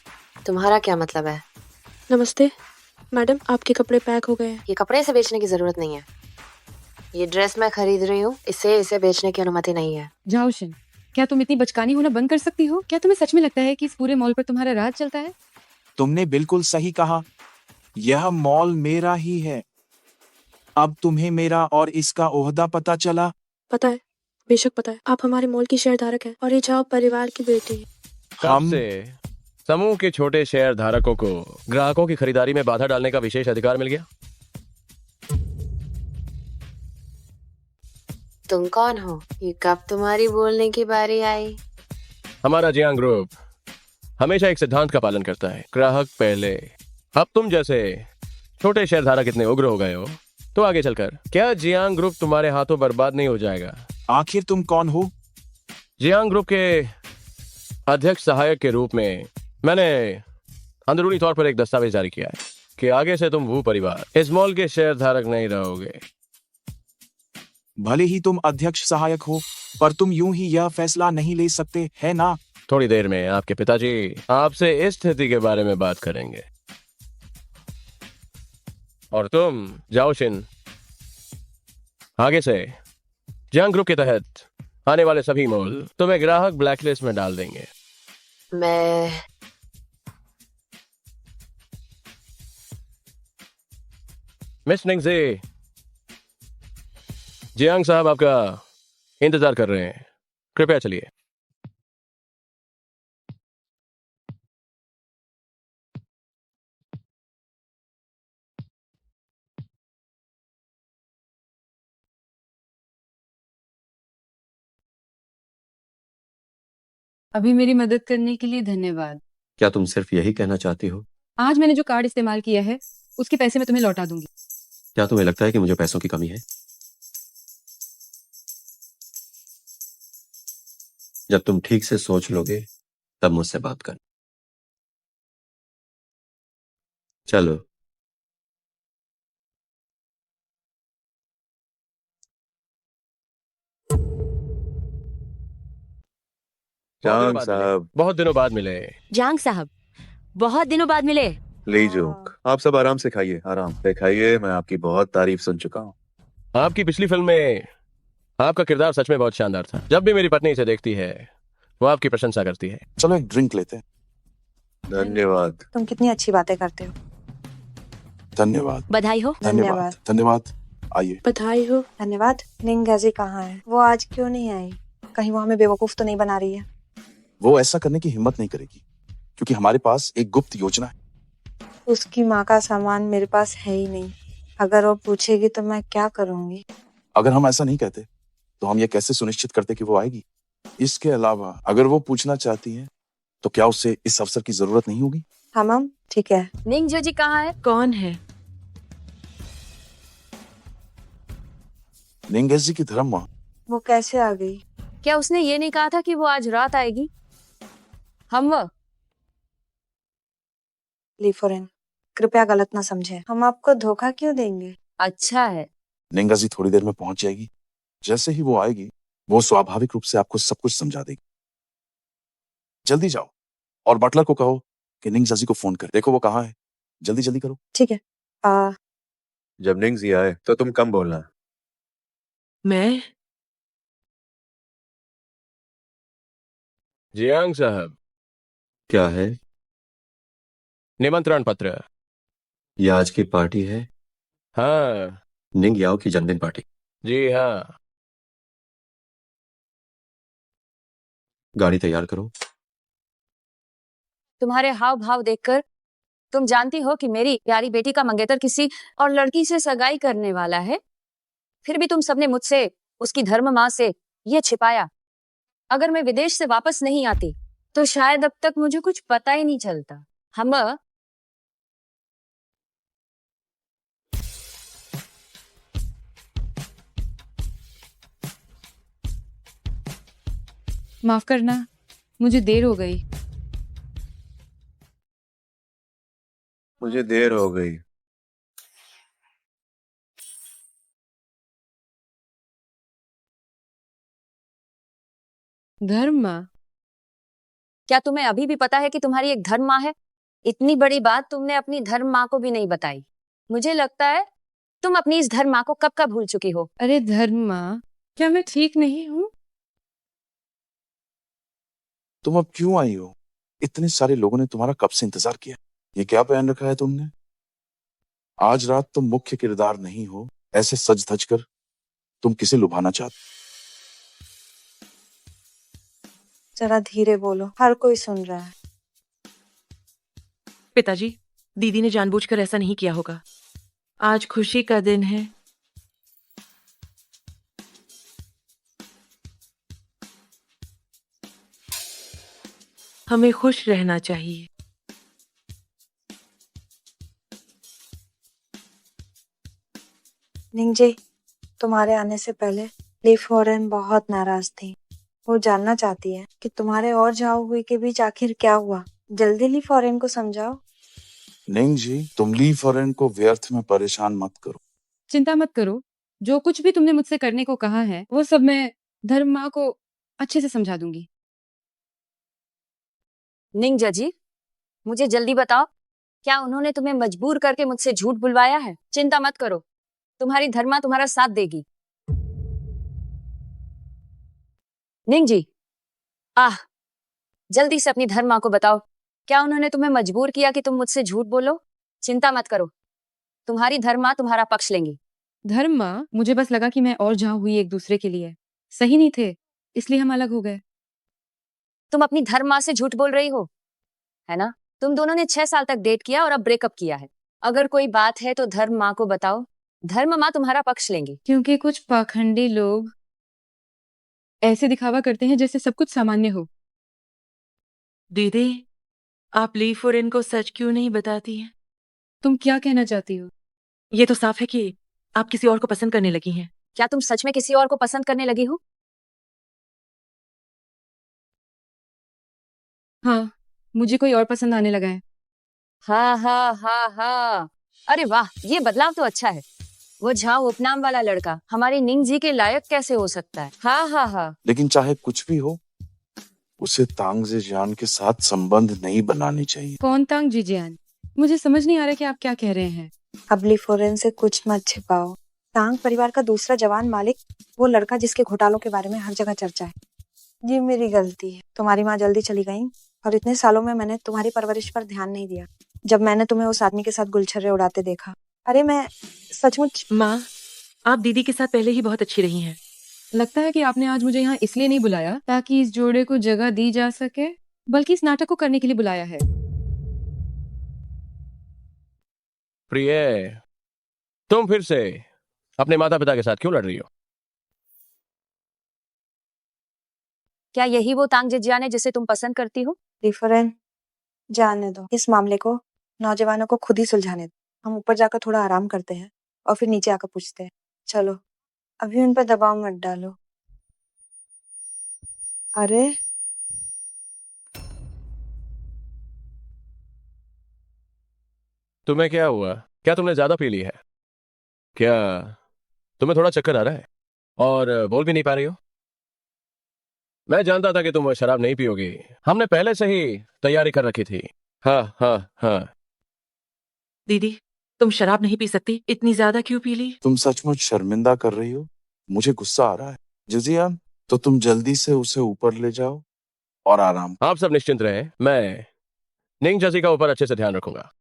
तुम्हारा क्या मतलब है? नमस्ते मैडम, आपके कपड़े पैक हो गए हैं। ये कपड़े इसे बेचने की जरूरत नहीं है। ये ड्रेस मैं खरीद रही हूँ, इसे बेचने की अनुमति नहीं है। झाओ शिन, क्या तुम इतनी बचकानी होना बंद कर सकती हो? क्या तुम्हें सच में लगता है कि इस पूरे मॉल पर तुम्हारा राज चलता है? तुमने बिल्कुल सही कहा। यह मॉल मेरा ही है। अब तुम्हें मेरा और इसका ओहदा पता चला? पता है, बेशक पता है। आप हमारे मॉल की शेयर धारक हैं और ये झाओ परिवार की बेटी है। कब से समूह के छोटे शेयर धारकों को ग्राहकों की खरीदारी में बाधा डालने का विशेष अधिकार मिल गया? तुम कौन हो? ये कब तुम्हारी बोलने की बारी आई? हमारा जियांग ग्रुप हमेशा एक सिद्धांत का पालन करता है, ग्राहक पहले। अब तुम जैसे छोटे शेयर धारक इतने उग्र हो गए हो तो आगे चलकर क्या जियांग ग्रुप तुम्हारे हाथों बर्बाद नहीं हो जाएगा? आखिर तुम कौन हो? जियांग ग्रुप के अध्यक्ष सहायक के रूप में मैंने अंदरूनी तौर पर एक दस्तावेज जारी किया है कि आगे से तुम वो परिवार इस मॉल के शेयर धारक नहीं रहोगे। भले ही तुम अध्यक्ष सहायक हो, पर तुम यूं ही यह फैसला नहीं ले सकते, है ना? थोड़ी देर में आपके पिताजी आपसे इस स्थिति के बारे में बात करेंगे और तुम जाओ शिन, आगे से जियांग ग्रुप के तहत आने वाले सभी मॉल तुम्हें ग्राहक ब्लैकलिस्ट में डाल देंगे। मैं मिस निंगजे, जियांग साहब आपका इंतजार कर रहे हैं, कृपया चलिए। अभी मेरी मदद करने के लिए धन्यवाद। क्या तुम सिर्फ यही कहना चाहती हो? आज मैंने जो कार्ड इस्तेमाल किया है उसके पैसे मैं तुम्हें लौटा दूंगी। क्या तुम्हें लगता है कि मुझे पैसों की कमी है? जब तुम ठीक से सोच लोगे तब मुझसे बात कर। चलो। जांग साहब, बहुत दिनों बाद मिले। जांग साहब, बहुत दिनों बाद मिले। लीजोक, आप सब आराम से खाइए, आराम से खाइए। मैं आपकी बहुत तारीफ सुन चुका हूँ। आपकी पिछली फिल्म में आपका किरदार सच में बहुत शानदार था। जब भी मेरी पत्नी इसे देखती है वो आपकी प्रशंसा करती है। चलो एक ड्रिंक लेते हैं। धन्यवाद। तुम कितनी अच्छी बातें करते हो। धन्यवाद। बधाई हो। धन्यवाद। धन्यवाद। आइए। बधाई हो। धन्यवाद। निंगाजी कहाँ है? वो आज क्यों नहीं आई? कहीं वो हमें बेवकूफ तो नहीं बना रही है? वो ऐसा करने की हिम्मत नहीं करेगी क्योंकि हमारे पास एक गुप्त योजना है। उसकी माँ का सामान मेरे पास है ही नहीं। अगर वो पूछेगी तो मैं क्या करूंगी? अगर हम ऐसा नहीं कहते तो हम ये कैसे सुनिश्चित करते कि वो आएगी? इसके अलावा अगर वो पूछना चाहती है तो क्या उसे इस अवसर की जरूरत नहीं होगी? हम ठीक है। निंग जी कहाँ है? कौन है? निंगेश जी की धर्म माँ। वो कैसे आ गई? क्या उसने ये नहीं कहा था कि वो आज रात आएगी? हम लीफोरेन, कृपया गलत ना समझे। हम आपको धोखा क्यों देंगे? अच्छा है। निंगा जी थोड़ी देर में पहुंच जाएगी। जैसे ही वो आएगी वो स्वाभाविक रूप से आपको सब कुछ समझा देगी। जल्दी जाओ और बटलर को कहो कि निंगा जी को फोन कर। देखो वो कहाँ है। जल्दी जल्दी करो। ठीक है। जब निंगजी आए तो तुम कम बोलना। मैं? जियांग साहब, क्या है? निमंत्रण पत्र। ये आज की पार्टी है? हाँ निंग याओ की जन्मदिन पार्टी। जी हाँ। गाड़ी तैयार करो। तुम्हारे हाव भाव देखकर तुम जानती हो कि मेरी प्यारी बेटी का मंगेतर किसी और लड़की से सगाई करने वाला है। फिर भी तुम सबने मुझसे उसकी धर्म माँ से ये छिपाया। अगर मैं विदेश से वापस नहीं आती तो शायद अब तक मुझे कुछ पता ही नहीं चलता। हम माफ करना, मुझे देर हो गई। मुझे देर हो गई। धर्म माँ? क्या तुम्हें अभी भी पता है कि तुम्हारी एक धर्म माँ है? इतनी बड़ी बात तुमने अपनी धर्म माँ को भी नहीं बताई। मुझे लगता है तुम अपनी इस धर्म माँ को कब का भूल चुकी हो। अरे धर्म माँ, क्या मैं ठीक नहीं हूँ? तुम अब क्यों आई हो? इतने सारे लोगों ने तुम्हारा कब से इंतजार किया। ये क्या पहन रखा है तुमने? आज रात तुम मुख्य किरदार नहीं हो। ऐसे सज धज कर तुम किसे लुभाना चाहते? जरा धीरे बोलो, हर कोई सुन रहा है। पिताजी, दीदी ने जानबूझकर ऐसा नहीं किया होगा। आज खुशी का दिन है। हमें खुश रहना चाहिए। निंग जी, तुम्हारे आने से पहले ली फॉरेन बहुत नाराज थी। वो जानना चाहती है कि तुम्हारे और जाओ हुई के बीच आखिर क्या हुआ। जल्दी ली फॉरेन को समझाओ। निंग जी, तुम ली फॉरेन को व्यर्थ में परेशान मत करो। चिंता मत करो, जो कुछ भी तुमने मुझसे करने को कहा है वो सब मैं धर्म माँ को अच्छे से समझा दूंगी। निंग जी, मुझे जल्दी बताओ, क्या उन्होंने तुम्हें मजबूर करके मुझसे झूठ बुलवाया है? चिंता मत करो, तुम्हारी धर्मा तुम्हारा साथ देगी। निंग जी, जल्दी से अपनी धर्मा को बताओ, क्या उन्होंने तुम्हें मजबूर किया कि तुम मुझसे झूठ बोलो? चिंता मत करो, तुम्हारी धर्मा तुम्हारा पक्ष लेंगी। धर्म माँ, मुझे बस लगा कि मैं और जाओ हुई एक दूसरे के लिए सही नहीं थे, इसलिए हम अलग हो गए। तुम अपनी धर्मा से झूठ बोल रही हो, है ना? तुम दोनों ने 6 साल तक डेट किया और अब ब्रेकअप किया है। अगर कोई बात है तो धर्म माँ को बताओ, धर्म माँ तुम्हारा पक्ष लेंगी। क्योंकि कुछ पाखंडी लोग ऐसे दिखावा करते हैं जैसे सब कुछ सामान्य हो। दीदी, आप ली फॉरेन को सच क्यों नहीं बताती हैं? तुम क्या कहना चाहती हो? ये तो साफ है कि आप किसी और को पसंद करने लगी हैं। क्या तुम सच में किसी और को पसंद करने लगी हो? हाँ, मुझे कोई और पसंद आने लगा है। हाँ हाँ हाँ हाँ। अरे वाह, ये बदलाव तो अच्छा है। वो झाओ उपनाम वाला लड़का हमारी निंग जी के लायक कैसे हो सकता है? हाँ हाँ हाँ। लेकिन चाहे कुछ भी हो, उसे तांग जेजियान के साथ संबंध नहीं बनानी चाहिए। कौन तांग जीजियान? मुझे समझ नहीं आ रहा कि आप क्या कह रहे हैं। अब ली फोरेन से कुछ मत छिपाओ। तांग परिवार का दूसरा जवान मालिक, वो लड़का जिसके घोटालों के बारे में हर जगह चर्चा है। ये मेरी गलती है। तुम्हारी माँ जल्दी चली गई और इतने सालों में मैंने तुम्हारी परवरिश पर ध्यान नहीं दिया। जब मैंने तुम्हें उस आदमी के साथ गुलछर्रे उड़ाते देखा, अरे मैं सचमुच। माँ, आप दीदी के साथ पहले ही बहुत अच्छी रही हैं। लगता है कि आपने आज मुझे यहाँ इसलिए नहीं बुलाया ताकि इस जोड़े को जगह दी जा सके, बल्कि इस नाटक को करने के लिए बुलाया है। प्रिय, तुम फिर से अपने माता पिता के साथ क्यों लड़ रही हो? क्या यही वो तांग जिजियान है जिसे तुम पसंद करती हो? डिफरेंट, जाने दो। इस मामले को नौजवानों को खुद ही सुलझाने दो। हम ऊपर जाकर थोड़ा आराम करते हैं और फिर नीचे आकर पूछते हैं। चलो, अभी उन पर दबाव मत डालो। अरे तुम्हें क्या हुआ? क्या तुमने ज्यादा पी ली है? क्या तुम्हें थोड़ा चक्कर आ रहा है और बोल भी नहीं पा रही हो? मैं जानता था कि तुम शराब नहीं पियोगी। हमने पहले से ही तैयारी कर रखी थी। हाँ हाँ हाँ। दीदी, तुम शराब नहीं पी सकती, इतनी ज्यादा क्यों पी ली? तुम सचमुच शर्मिंदा कर रही हो। मुझे गुस्सा आ रहा है। जिजियान, तो तुम जल्दी से उसे ऊपर ले जाओ और आराम। आप सब निश्चिंत रहे, मैं निंग जसी का ऊपर अच्छे से ध्यान रखूंगा।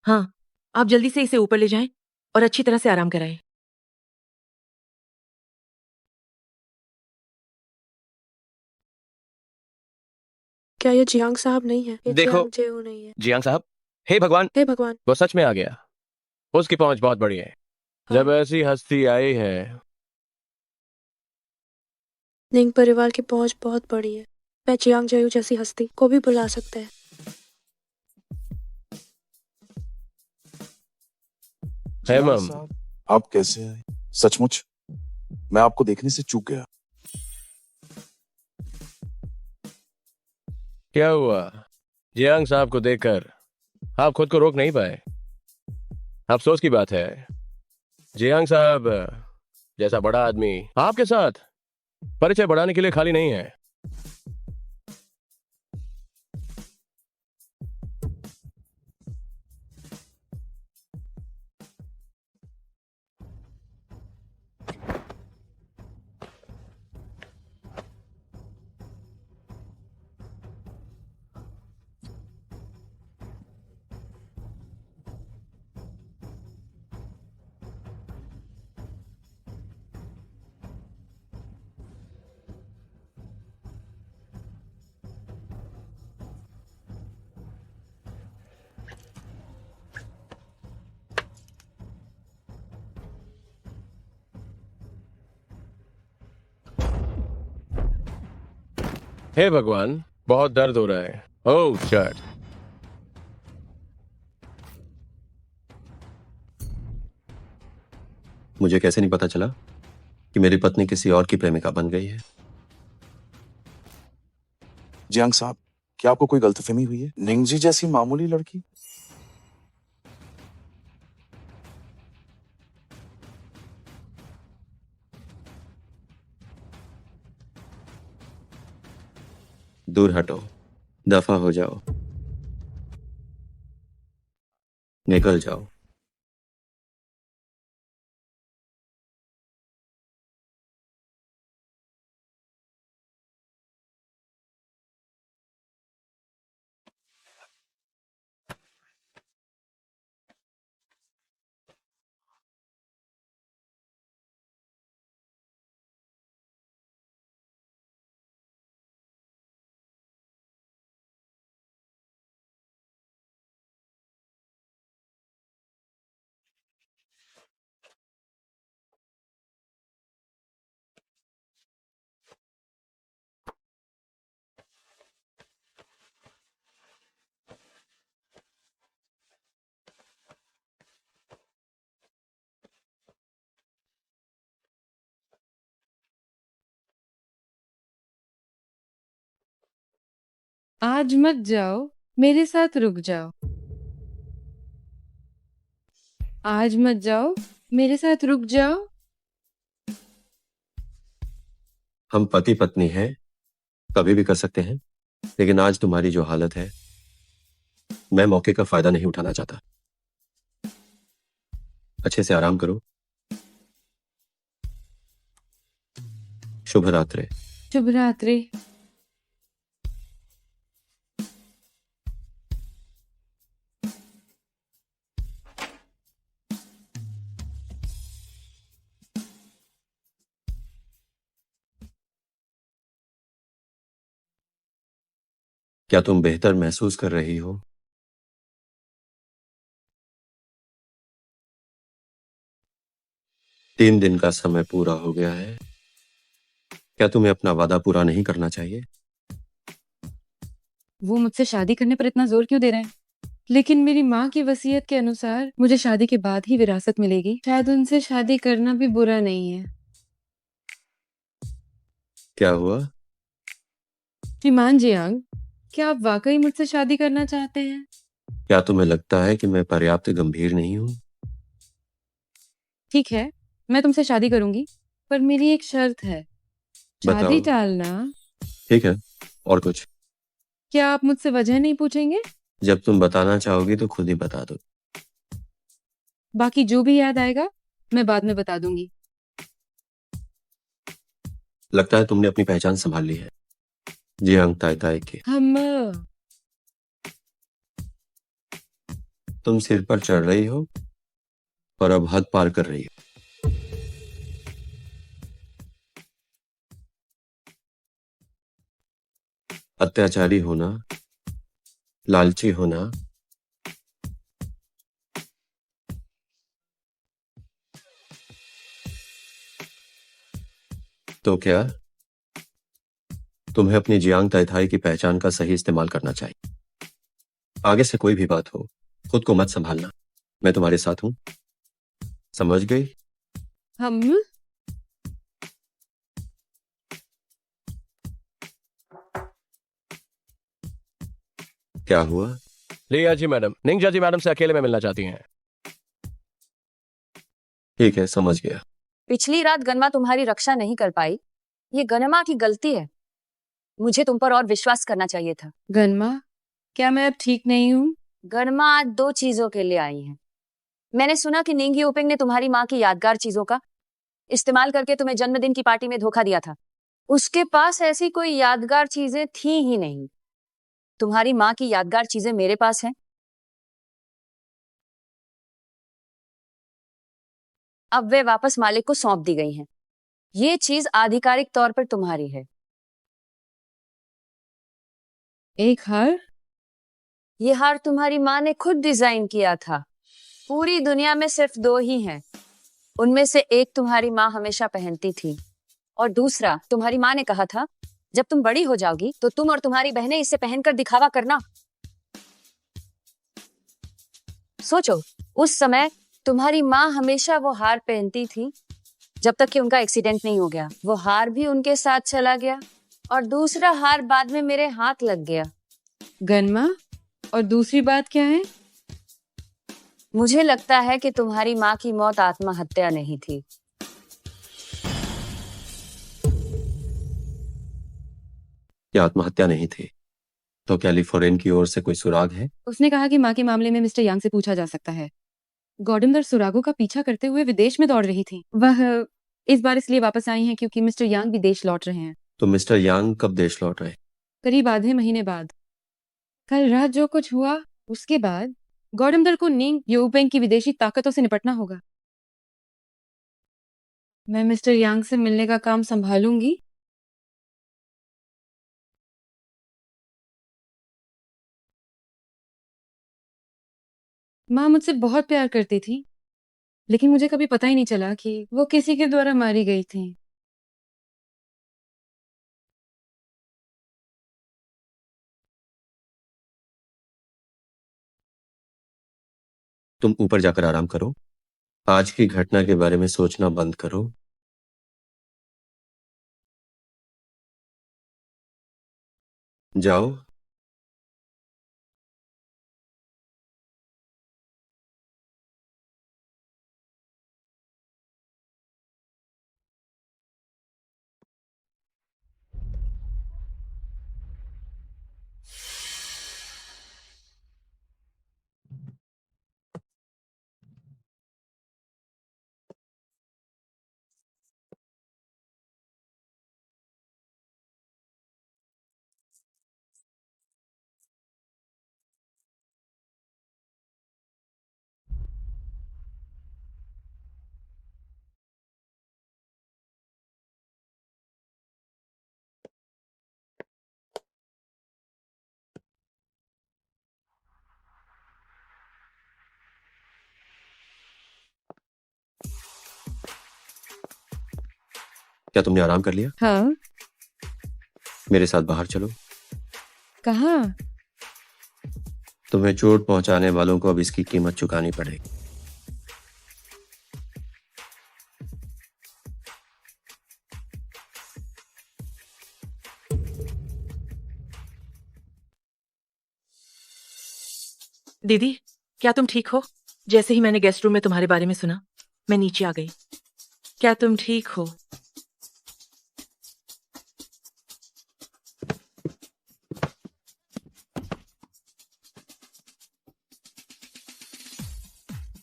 हाँ, आप जल्दी से इसे ऊपर ले जाएं और अच्छी तरह से आराम कराएं। क्या ये जियांग साहब नहीं है? ये देखो, जियांग जेऊ नहीं है। जियांग साहब, हे भगवान, हे भगवान। वो सच में आ गया। उसकी पहुंच बहुत बड़ी है। जब हाँ, ऐसी हस्ती आई है। निंग परिवार की पहुंच बहुत बड़ी है। मैं जियांग जेऊ जैसी हस्ती को भी बुला सकते हैं। जियांग हेमम, साहब, आप कैसे आए? सचमुच मैं आपको देखने से चूक गया। क्या हुआ? जियांग साहब को देखकर आप खुद को रोक नहीं पाए? अफसोस की बात है। जियांग साहब जैसा बड़ा आदमी आपके साथ परिचय बढ़ाने के लिए खाली नहीं है। हे भगवान, बहुत दर्द हो रहा है। ओह शट। मुझे कैसे नहीं पता चला कि मेरी पत्नी किसी और की प्रेमिका बन गई है? जियांग साहब, क्या आपको कोई गलतफहमी हुई है? निंगजी जैसी मामूली लड़की? दूर हटो, दफा हो जाओ, निकल जाओ। आज मत जाओ, मेरे साथ रुक जाओ। आज मत जाओ, मेरे साथ रुक जाओ। हम पति पत्नी हैं, कभी भी कर सकते हैं, लेकिन आज तुम्हारी जो हालत है, मैं मौके का फायदा नहीं उठाना चाहता। अच्छे से आराम करो। शुभ रात्रि। शुभ रात्रि। क्या तुम बेहतर महसूस कर रही हो? तीन दिन का समय पूरा हो गया है। क्या तुम्हें अपना वादा पूरा नहीं करना चाहिए? वो मुझसे शादी करने पर इतना जोर क्यों दे रहे हैं? लेकिन मेरी माँ की वसीयत के अनुसार मुझे शादी के बाद ही विरासत मिलेगी। शायद उनसे शादी करना भी बुरा नहीं है। क्या हुआ? श्रीमान जियांग, क्या आप वाकई मुझसे शादी करना चाहते हैं? क्या तुम्हें लगता है कि मैं पर्याप्त गंभीर नहीं हूं? ठीक है, मैं तुमसे शादी करूंगी, पर मेरी एक शर्त है। शादी बताओ। टालना। ठीक है, और कुछ? क्या आप मुझसे वजह नहीं पूछेंगे? जब तुम बताना चाहोगी तो खुद ही बता दो। बाकी जो भी याद आएगा मैं बाद में बता दूंगी। लगता है तुमने अपनी पहचान संभाल ली है। जियांग ताई ताई की। हम तुम सिर पर चढ़ रही हो और अब हद पार कर रही हो। अत्याचारी होना, लालची होना, तो क्या तुम्हें अपनी जियांग ताई की पहचान का सही इस्तेमाल करना चाहिए। आगे से कोई भी बात हो, खुद को मत संभालना। मैं तुम्हारे साथ हूं, समझ गई? हम क्या हुआ? लिया जी मैडम, निंगजा जी मैडम से अकेले में मिलना चाहती हैं। ठीक है, समझ गया। पिछली रात गनमा तुम्हारी रक्षा नहीं कर पाई, ये गनमा की गलती है। मुझे तुम पर और विश्वास करना चाहिए था। गनमा, क्या मैं अब ठीक नहीं हूँ? गनमा आज 2 चीजों के लिए आई है। मैंने सुना कि निंग यूपिंग ने तुम्हारी माँ की यादगार चीजों का इस्तेमाल करके तुम्हें जन्मदिन की पार्टी में धोखा दिया था। उसके पास ऐसी कोई यादगार चीजें थी ही नहीं। तुम्हारी माँ की यादगार चीजें मेरे पास हैं। अब वे वापस मालिक को सौंप दी गई हैं। ये चीज आधिकारिक तौर पर तुम्हारी है। एक हार? ये हार तुम्हारी माँ ने खुद डिजाइन किया था। पूरी दुनिया में सिर्फ 2 ही हैं। उनमें से एक तुम्हारी माँ हमेशा पहनती थी और दूसरा तुम्हारी माँ ने कहा था जब तुम बड़ी हो जाओगी तो तुम और तुम्हारी बहनें इसे पहनकर दिखावा करना। सोचो, उस समय तुम्हारी माँ हमेशा वो हार पहनती थी जब तक कि उनका एक्सीडेंट नहीं हो गया। वो हार भी उनके साथ चला गया और दूसरा हार बाद में मेरे हाथ लग गया। गनमा, और दूसरी बात क्या है? मुझे लगता है कि तुम्हारी माँ की मौत आत्महत्या नहीं थी। ये आत्महत्या नहीं थी, तो क्या लिफोरेन की ओर से कोई सुराग है? उसने कहा कि माँ के मामले में मिस्टर यांग से पूछा जा सकता है। गॉडमदर सुरागों का पीछा करते हुए विदेश में दौड़ रही थी। वह इस बार इसलिए वापस आई हैं क्योंकि मिस्टर यांग विदेश लौट रहे हैं। तो मिस्टर यांग कब देश लौट रहे? करीब आधे महीने बाद। कल रात जो कुछ हुआ उसके बाद गॉडमदर को निंग यूपेंग की विदेशी ताकतों से निपटना होगा। मैं मिस्टर यांग से मिलने का काम संभालूंगी। माँ मुझसे बहुत प्यार करती थी, लेकिन मुझे कभी पता ही नहीं चला कि वो किसी के द्वारा मारी गई थी। तुम ऊपर जाकर आराम करो। आज की घटना के बारे में सोचना बंद करो। जाओ क्या तुमने आराम कर लिया? हाँ। मेरे साथ बाहर चलो। कहाँ? तुम्हें चोट पहुंचाने वालों को अब इसकी कीमत चुकानी पड़ेगी। दीदी, क्या तुम ठीक हो? जैसे ही मैंने गेस्ट रूम में तुम्हारे बारे में सुना, मैं नीचे आ गई। क्या तुम ठीक हो?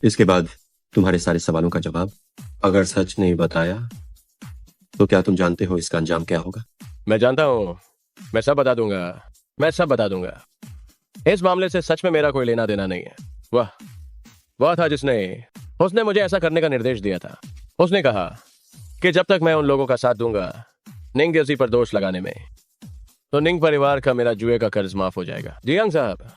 इसके बाद तुम्हारे सारे सवालों का जवाब, अगर सच नहीं बताया तो क्या तुम जानते हो इसका अंजाम क्या होगा? मैं जानता हूँ, मैं सब बता दूंगा, मैं सब बता दूंगा। इस मामले से सच में मेरा कोई लेना देना नहीं है। वह था जिसने उसने मुझे ऐसा करने का निर्देश दिया था। उसने कहा कि जब तक मैं उन लोगों का साथ दूंगा निंग जैसी पर दोष लगाने में, तो निंग परिवार का मेरा जुए का कर्ज माफ हो जाएगा। जियांग साहब,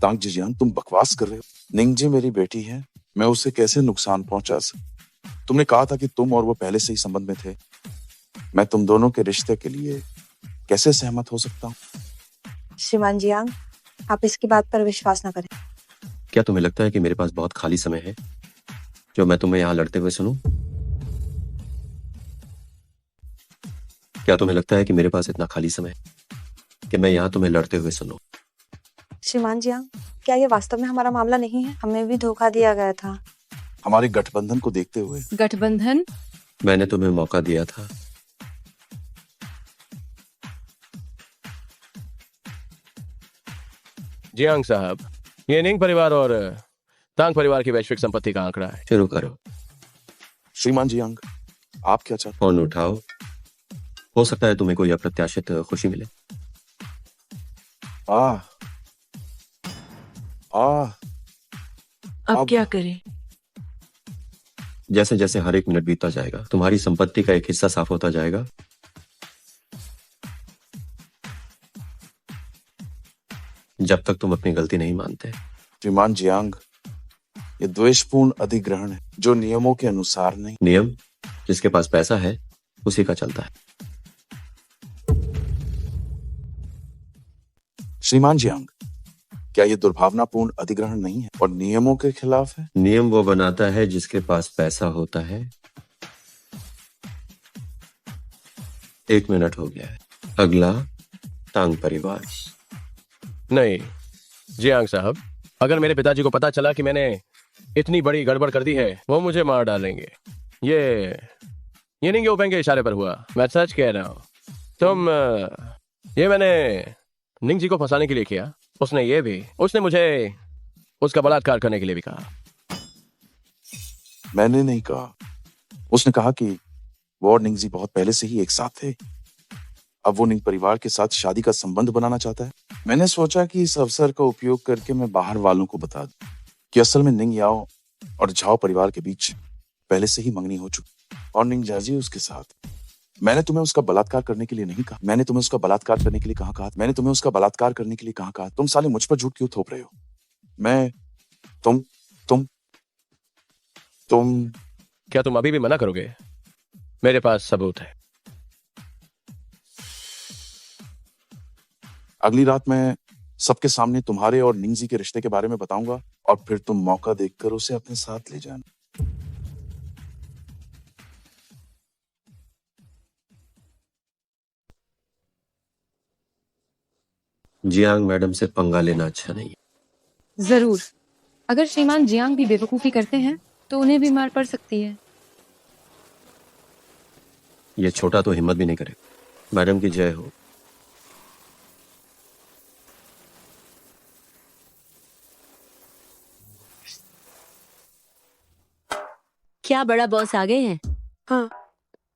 तांग जिजियान, तुम बकवास कर रहे हो। निंगजी मेरी बेटी है, मैं उसे कैसे नुकसान पहुंचा सकता? तुमने कहा था कि तुम और वो पहले से ही संबंध में थे। मैं तुम दोनों के रिश्ते के लिए कैसे सहमत हो सकता हूँ? श्रीमान जियांग, आप इसकी बात पर विश्वास न करें। क्या तुम्हें लगता है कि मेरे पास बहुत खाली समय है जो मैं तुम्हें यहाँ लड़ते हुए सुनूं? क्या तुम्हें लगता है कि मेरे पास इतना खाली समय है कि मैं यहाँ तुम्हें लड़ते हुए सुनूं? श्रीमान जियांग, क्या ये वास्तव में हमारा मामला नहीं है? हमें भी धोखा दिया गया था। हमारे गठबंधन को देखते हुए। गठबंधन? मैंने तुम्हें मौका दिया था। जियांग साहब, ये निंग परिवार और तांग परिवार की वैश्विक संपत्ति का आंकड़ा है। शुरू करो। श्रीमान जियांग, आप क्या चाहते? फोन उठाओ, हो सकता है तुम्हें कोई अप्रत्याशित खुशी मिले। अब क्या करें? जैसे जैसे हर एक मिनट बीतता जाएगा तुम्हारी संपत्ति का एक हिस्सा साफ होता जाएगा। जब तक तुम अपनी गलती नहीं मानते। श्रीमान जियांग, ये द्वेषपूर्ण अधिग्रहण है जो नियमों के अनुसार नहीं। नियम जिसके पास पैसा है उसी का चलता है। श्रीमान जियांग, क्या ये दुर्भावनापूर्ण अधिग्रहण नहीं है और नियमों के खिलाफ है? नियम वो बनाता है जिसके पास पैसा होता है। 1 मिनट हो गया है। अगला तांग परिवार। नहीं जियांग साहब, अगर मेरे पिताजी को पता चला कि मैंने इतनी बड़ी गड़बड़ कर दी है, वो मुझे मार डालेंगे। ये नहीं ओपेंग के इशारे पर हुआ, मैं सच कह रहा हूँ। ये मैंने निंग जी को फंसाने के लिए किया। उसने मुझे उसका बलात्कार करने के लिए भी कहा। मैंने नहीं कहा। उसने कहा कि वो और निंग जी बहुत पहले से ही एक साथ थे। अब वो निंग परिवार के साथ शादी का संबंध बनाना चाहता है। मैंने सोचा कि इस अवसर का उपयोग करके मैं बाहर वालों को बता दूं कि असल में निंग याओ और झाओ परिवार के बीच पहले से ही मंगनी हो चुकी और निंग जाजी उसके साथ। मैंने तुम्हें उसका बलात्कार करने के लिए नहीं कहा। मैंने तुम्हें उसका बलात्कार करने के लिए कहा। तुम साले मुझ पर झूठ क्यों थोप रहे हो? तुम क्या तुम अभी भी मना करोगे? मेरे पास सबूत है। अगली रात मैं सबके सामने तुम्हारे और निंगजी के रिश्ते के बारे में बताऊंगा और फिर तुम मौका देखकर उसे अपने साथ ले जाना। जियांग मैडम से पंगा लेना अच्छा नहीं है। जरूर। अगर श्रीमान जियांग भी बेवकूफी करते हैं तो उन्हें भी मार पड़ सकती है। ये छोटा तो हिम्मत भी नहीं करेगा। मैडम की जय हो। क्या बड़ा बॉस आ गए हैं? हाँ,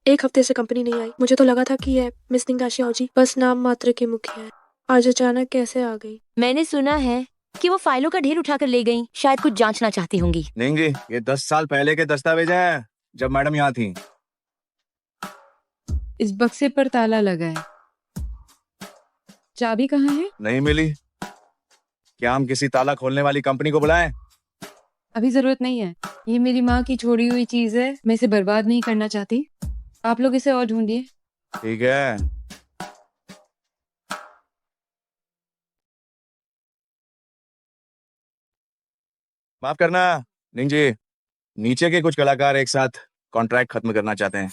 1 हफ्ते से कंपनी नहीं आई। मुझे तो लगा था कि ये मिस निंगाशियाओ जी बस नाम मात्र के मुखिया है। आज अचानक कैसे आ गई? मैंने सुना है कि वो फाइलों का ढेर उठाकर ले गई। शायद कुछ जांचना चाहती होंगी। नहीं जी, ये 10 साल पहले के दस्तावेज हैं जब मैडम यहाँ थी। इस बक्से पर ताला लगा है। चाबी कहाँ है? नहीं मिली। क्या हम किसी ताला खोलने वाली कंपनी को बुलाएं? अभी जरूरत नहीं है। ये मेरी माँ की छोड़ी हुई चीज है, मैं इसे बर्बाद नहीं करना चाहती। आप लोग इसे और ढूंढिए। ठीक है। माफ करना निंग जी, नीचे के कुछ कलाकार एक साथ कॉन्ट्रैक्ट खत्म करना चाहते हैं।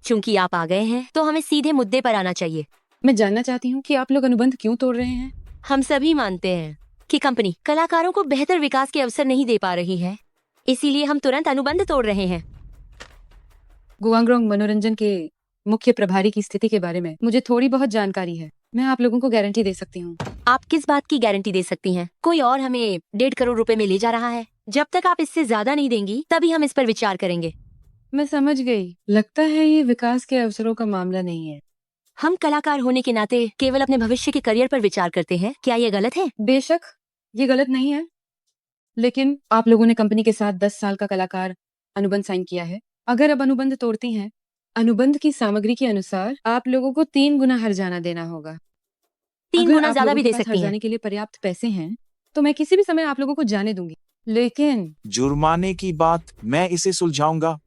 चूंकि आप आ गए हैं तो हमें सीधे मुद्दे पर आना चाहिए। मैं जानना चाहती हूँ कि आप लोग अनुबंध क्यों तोड़ रहे हैं। हम सभी मानते हैं कि कंपनी कलाकारों को बेहतर विकास के अवसर नहीं दे पा रही है, इसीलिए हम तुरंत अनुबंध तोड़ रहे हैं। गुआंगडोंग मनोरंजन के मुख्य प्रभारी की स्थिति के बारे में मुझे थोड़ी बहुत जानकारी है। मैं आप लोगों को गारंटी दे सकती हूँ। आप किस बात की गारंटी दे सकती हैं? कोई और हमें 1.5 करोड़ रुपए में ले जा रहा है। जब तक आप इससे ज्यादा नहीं देंगी तभी हम इस पर विचार करेंगे। मैं समझ गई। लगता है ये विकास के अवसरों का मामला नहीं है। हम कलाकार होने के नाते केवल अपने भविष्य के करियर पर विचार करते हैं। क्या ये गलत है? बेशक ये गलत नहीं है, लेकिन आप लोगों ने कंपनी के साथ 10 साल का कलाकार अनुबंध साइन किया है। अगर अब अनुबंध तोड़ती हैं, अनुबंध की सामग्री के अनुसार आप लोगों को 3 गुना हर्जाना देना होगा। 3 अगर गुना आप ज्यादा लोगों भी के दे पास सकती हैं। हर्जाने के लिए पर्याप्त पैसे हैं तो मैं किसी भी समय आप लोगों को जाने दूंगी। लेकिन जुर्माने की बात मैं इसे सुलझाऊंगा,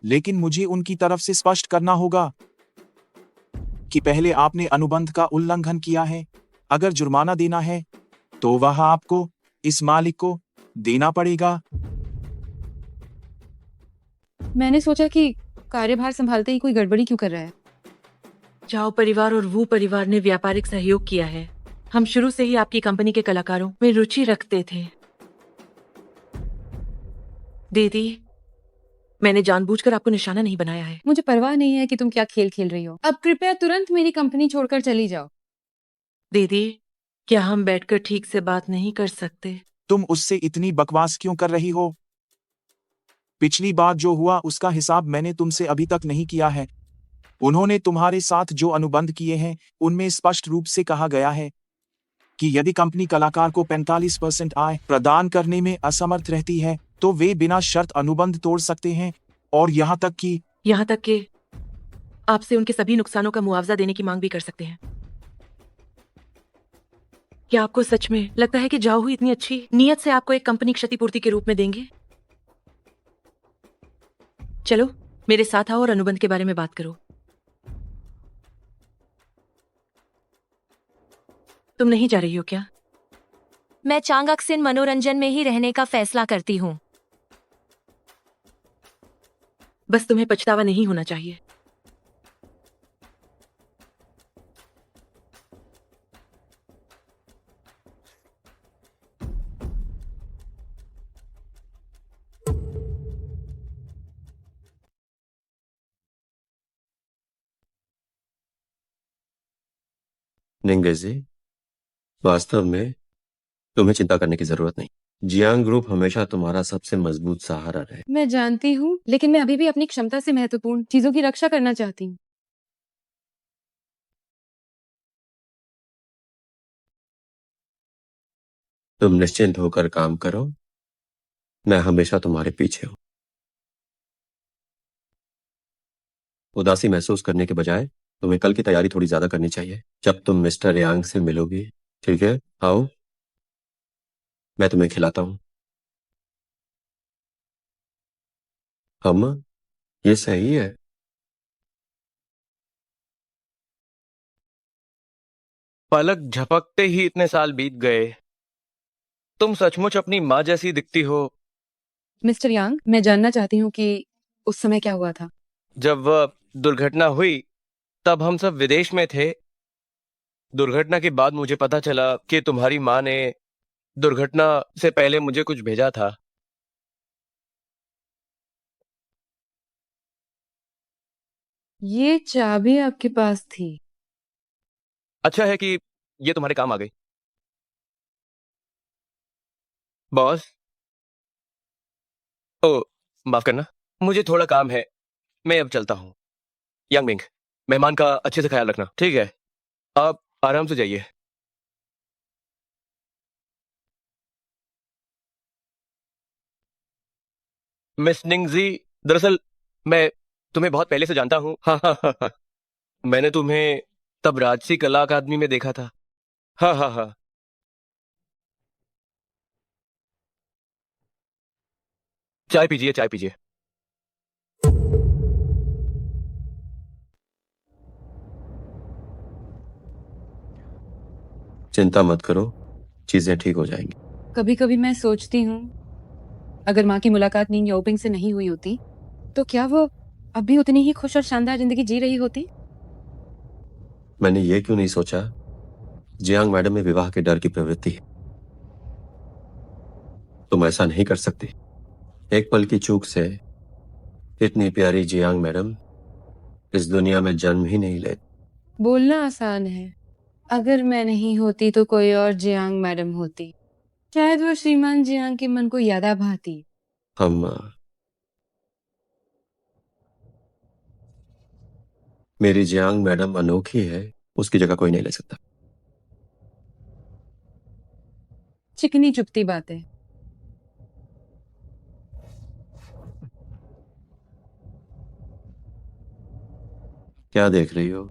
लेकिन मुझे उनकी तरफ से स्पष्ट करना होगा कि पहले आपने अनुबंध का उल्लंघन किया है। अगर जुर्माना देना है तो वह आपको, इस मालिक को देना पड़ेगा। मैंने सोचा कि कार्यभार संभालते ही कोई गड़बड़ी क्यों कर रहा है। जाओ परिवार और वो परिवार ने व्यापारिक सहयोग किया है। हम शुरू से ही आपकी कंपनी के कलाकारों में रुचि रखते थे। दीदी, मैंने जानबूझकर आपको निशाना नहीं बनाया है। मुझे परवाह नहीं है कि तुम क्या खेल खेल रही हो। अब कृपया तुरंत मेरी कंपनी छोड़कर चली जाओ। दीदी, क्या हम बैठकर ठीक से बात नहीं कर सकते? तुम उससे इतनी बकवास क्यों कर रही हो? पिछली बार जो हुआ उसका हिसाब मैंने तुमसे अभी तक नहीं किया है। उन्होंने तुम्हारे साथ जो अनुबंध किए हैं उनमें स्पष्ट रूप से कहा गया है कि यदि कंपनी कलाकार को 45% आय प्रदान करने में असमर्थ रहती है तो वे बिना शर्त अनुबंध तोड़ सकते हैं, और यहाँ तक कि आपसे उनके सभी नुकसानों का मुआवजा देने की मांग भी कर सकते हैं। क्या आपको सच में लगता है कि जाओ इतनी अच्छी नीयत से आपको एक कंपनी क्षतिपूर्ति के रूप में देंगे? चलो मेरे साथ आओ और अनुबंध के बारे में बात करो। तुम नहीं जा रही हो क्या? मैं चांगअक्सिन मनोरंजन में ही रहने का फैसला करती हूँ। बस तुम्हें पछतावा नहीं होना चाहिए। निंगेजी, वास्तव में तुम्हें चिंता करने की जरूरत नहीं। जियांग ग्रुप हमेशा तुम्हारा सबसे मजबूत सहारा रहे। मैं जानती हूँ, लेकिन मैं अभी भी अपनी क्षमता से महत्वपूर्ण चीजों की रक्षा करना चाहती हूँ। तुम निश्चिंत होकर काम करो, मैं हमेशा तुम्हारे पीछे हूं। उदासी महसूस करने के बजाय तुम्हें कल की तैयारी थोड़ी ज्यादा करनी चाहिए जब तुम मिस्टर यांग से मिलोगी। ठीक है, आओ, मैं तुम्हें खिलाता हूं। अम्मा, ये सही है। पलक झपकते ही इतने साल बीत गए। तुम सचमुच अपनी माँ जैसी दिखती हो। मिस्टर यांग, मैं जानना चाहती हूँ कि उस समय क्या हुआ था। जब वह दुर्घटना हुई तब हम सब विदेश में थे। दुर्घटना के बाद मुझे पता चला कि तुम्हारी माँ ने दुर्घटना से पहले मुझे कुछ भेजा था। ये चाबी आपके पास थी। अच्छा है कि ये तुम्हारे काम आ गई। बॉस, ओ माफ करना, मुझे थोड़ा काम है, मैं अब चलता हूँ। यांग मिंग, मेहमान का अच्छे से ख्याल रखना, ठीक है? आप आराम से जाइए। मिस निंगजी, दरअसल मैं तुम्हें बहुत पहले से जानता हूँ। हाँ हाँ हाँ हाँ। मैंने तुम्हें तब राजसी कला अकादमी में देखा था। हाँ हाँ हाँ। चाय पीजिए, चाय पीजिए। चिंता मत करो, चीजें ठीक हो जाएंगी। कभी कभी मैं सोचती हूँ अगर माँ की मुलाकात नींग याओपिंग से नहीं हुई होती तो क्या वो अब भी उतनी ही खुश और शानदार जिंदगी जी रही होती? मैंने ये क्यों नहीं सोचा, जियांग मैडम में विवाह के डर की प्रवृत्ति है। तुम ऐसा नहीं कर सकती। एक पल की चूक से इतनी प्यारी जियांग मैडम इस दुनिया में जन्म ही नहीं ले। बोलना आसान है, अगर मैं नहीं होती तो कोई और जियांग मैडम होती। शायद वो श्रीमान जियांग के मन को यादा भाती। हम मेरी जियांग मैडम अनोखी है, उसकी जगह कोई नहीं ले सकता। चिकनी चुपती बातें। क्या देख रही हो?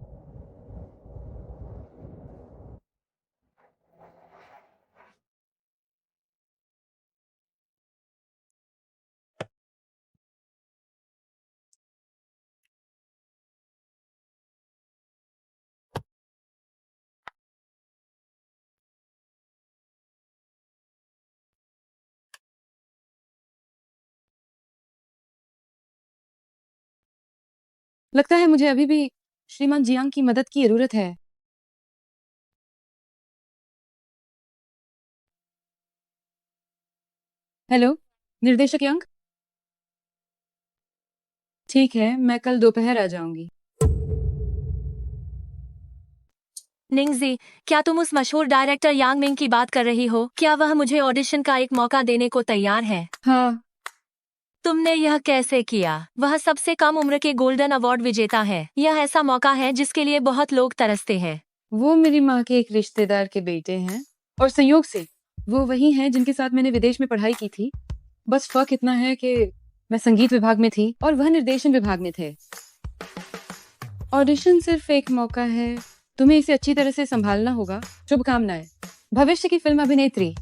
लगता है मुझे अभी भी श्रीमान जियांग की मदद की जरूरत है। हेलो, निर्देशक यंग। ठीक है, मैं कल दोपहर आ जाऊंगी। निंगजी, क्या तुम उस मशहूर डायरेक्टर यांग मिंग की बात कर रही हो? क्या वह मुझे ऑडिशन का एक मौका देने को तैयार है? हाँ। तुमने यह कैसे किया? वह सबसे कम उम्र के गोल्डन अवार्ड विजेता है। यह ऐसा मौका है जिसके लिए बहुत लोग तरसते हैं। वो मेरी माँ के एक रिश्तेदार के बेटे हैं और संयोग से वो वही हैं जिनके साथ मैंने विदेश में पढ़ाई की थी। बस फर्क इतना है कि मैं संगीत विभाग में थी और वह निर्देशन विभाग में थे। ऑडिशन सिर्फ एक मौका है, तुम्हें इसे अच्छी तरह से संभालना होगा। शुभकामनाएं। भविष्य की फिल्म अभिनेत्री।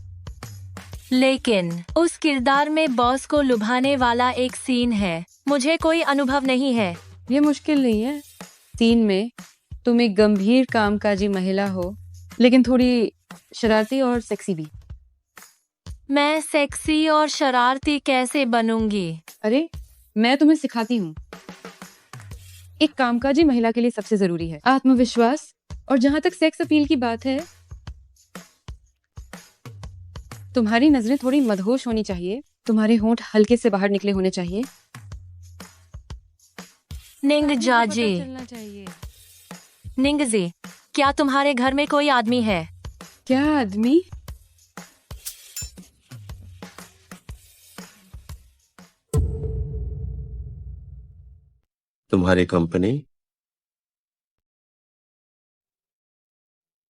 लेकिन उस किरदार में बॉस को लुभाने वाला एक सीन है। मुझे कोई अनुभव नहीं है। ये मुश्किल नहीं है। सीन में तुम एक गंभीर कामकाजी महिला हो, लेकिन थोड़ी शरारती और सेक्सी भी। मैं सेक्सी और शरारती कैसे बनूंगी? अरे, मैं तुम्हें सिखाती हूँ। एक कामकाजी महिला के लिए सबसे जरूरी है आत्मविश्वास। और जहां तक सेक्स अपील की बात है, तुम्हारी नजरें थोड़ी मदहोश होनी चाहिए, तुम्हारे होंठ हल्के से बाहर निकले होने चाहिए। निंग जाजी, चलना चाहिए। निंगजी, क्या तुम्हारे घर में कोई आदमी है? क्या आदमी? तुम्हारी कंपनी?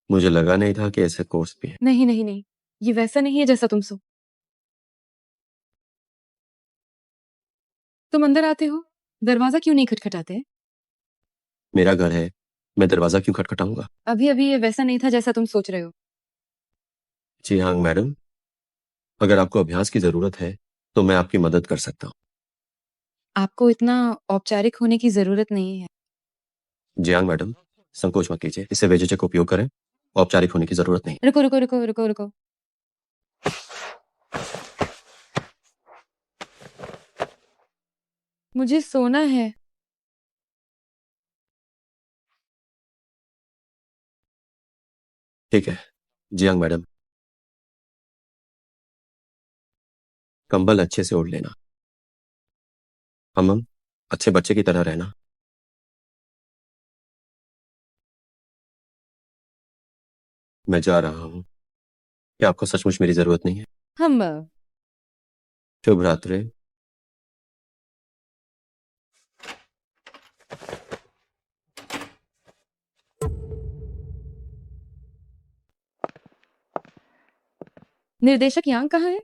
मुझे लगा नहीं था कि ऐसे कोर्स भी है। नहीं नहीं नहीं, ये वैसा नहीं है जैसा तुम अंदर आते हो, दरवाजा क्यों नहीं खटखटाते? मेरा घर है, मैं दरवाजा क्यों खटखटाऊंगा? अभी अभी ये वैसा नहीं था जैसा तुम सोच रहे हो। जी हाँ मैडम, अगर आपको अभ्यास की जरूरत है तो मैं आपकी मदद कर सकता हूँ। आपको इतना औपचारिक होने की जरूरत नहीं है। जियांग मैडम, संकोच मत कीजिए, इसे बेझिझक उपयोग करें। औपचारिक होने की जरूरत नहीं। रुको रुको रुको रुको रुको। मुझे सोना है। ठीक है जियांग मैडम, कंबल अच्छे से ओढ़ लेना। हम अच्छे बच्चे की तरह रहना। मैं जा रहा हूँ। क्या आपको सचमुच मेरी जरूरत नहीं है? हम शुभ रात्रि। निर्देशक यांग कहाँ है?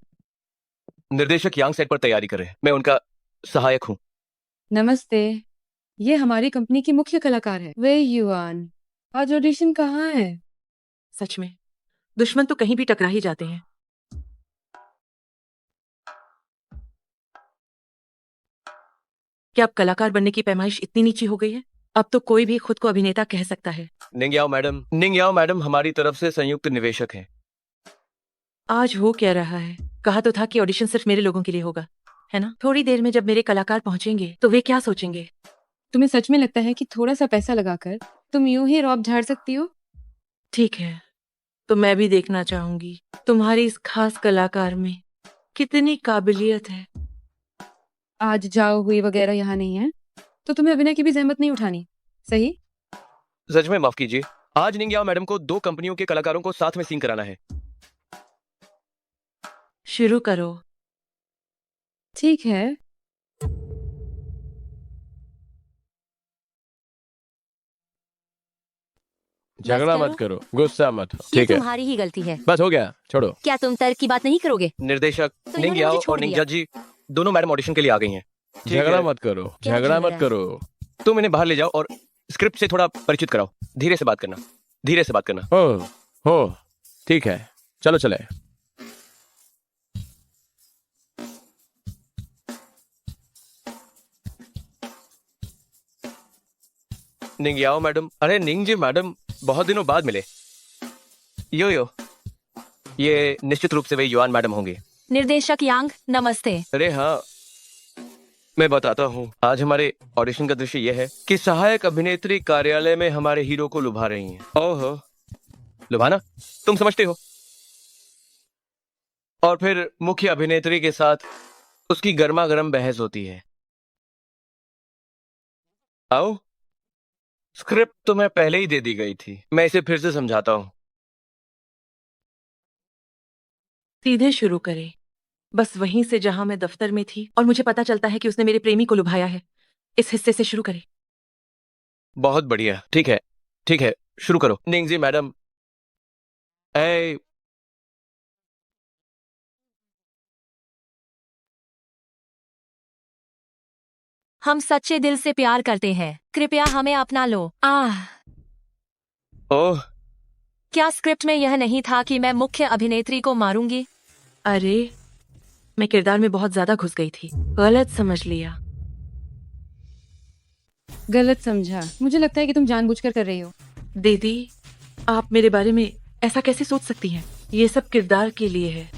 निर्देशक यांग सेट पर तैयारी कर रहे हैं। मैं उनका सहायक हूँ। नमस्ते। ये हमारी कंपनी की मुख्य कलाकार है, वे युआन। आज ऑडिशन कहाँ है? सच में दुश्मन तो कहीं भी टकरा ही जाते हैं। क्या अब कलाकार बनने की पैमाइश इतनी नीची हो गई है? अब तो कोई भी खुद को अभिनेता कह सकता है। निंगयाओ मैडम हमारी तरफ से संयुक्त निवेशक हैं। आज हो क्या रहा है? कहा तो था कि ऑडिशन सिर्फ मेरे लोगों के लिए होगा, है ना? थोड़ी देर में जब मेरे कलाकार पहुंचेंगे तो वे क्या सोचेंगे? तुम्हें सच में लगता है कि थोड़ा सा पैसा लगाकर तुम यूं ही रौब झाड़ सकती हो? ठीक है, तो मैं भी देखना चाहूंगी तुम्हारी इस खास कलाकार में कितनी काबिलियत है। आज जाओ हुई वगैरह यहाँ नहीं है, तो तुम्हें अभिनय की भी जहमत नहीं उठानी, सही? सच में माफ कीजिए, आज निंगयाओ मैडम को 2 कंपनियों के कलाकारों को साथ में सीन कराना है। शुरू करो। ठीक है। झगड़ा करो। मत करो, गुस्सा मत हो, ये ठीक है? तुम्हारी ही गलती है। बस हो गया, छोड़ो। क्या तुम तर्क की बात नहीं करोगे? निर्देशक तो इन्होंने निंगयाओ मुझे छोड़ और दिया। निंजा जी दोनों मैडम ऑडिशन के लिए आ गई हैं। झगड़ा मत करो, क्या झगड़ा झगड़ा? मत करो। तुम इन्हें बाहर ले जाओ और स्क्रिप्ट से थोड़ा परिचित कराओ। धीरे से बात करना, धीरे से बात करना। हो ठीक है, चलो चले। निंगयाओ मैडम, अरे निंग जी मैडम, बहुत दिनों बाद मिले। यो ये निश्चित रूप से वे युआन मैडम होंगे। निर्देशक यांग, नमस्ते। अरे हाँ, मैं बताता हूँ। आज हमारे ऑडिशन का दृश्य यह है कि सहायक अभिनेत्री कार्यालय में हमारे हीरो को लुभा रही हैं। ओहो, लुभाना तुम समझते हो? और फिर मुख्य अभिनेत्री के साथ उसकी गर्मा गर्म बहस होती है। आओ, स्क्रिप्ट तुम्हें पहले ही दे दी गई थी, मैं इसे फिर से समझाता हूँ। सीधे शुरू करें, बस वहीं से जहां मैं दफ्तर में थी और मुझे पता चलता है कि उसने मेरे प्रेमी को लुभाया है। इस हिस्से से शुरू करें। बहुत बढ़िया, ठीक है, शुरू करो। निंगजी मैडम, हम सच्चे दिल से प्यार करते हैं, कृपया हमें अपना लो। ओह, क्या स्क्रिप्ट में यह नहीं था कि मैं मुख्य अभिनेत्री को मारूंगी? अरे, मैं किरदार में बहुत ज्यादा घुस गई थी, गलत समझ लिया। गलत समझा? मुझे लगता है कि तुम जानबूझकर कर रही हो। दीदी, आप मेरे बारे में ऐसा कैसे सोच सकती हैं? ये सब किरदार के लिए है।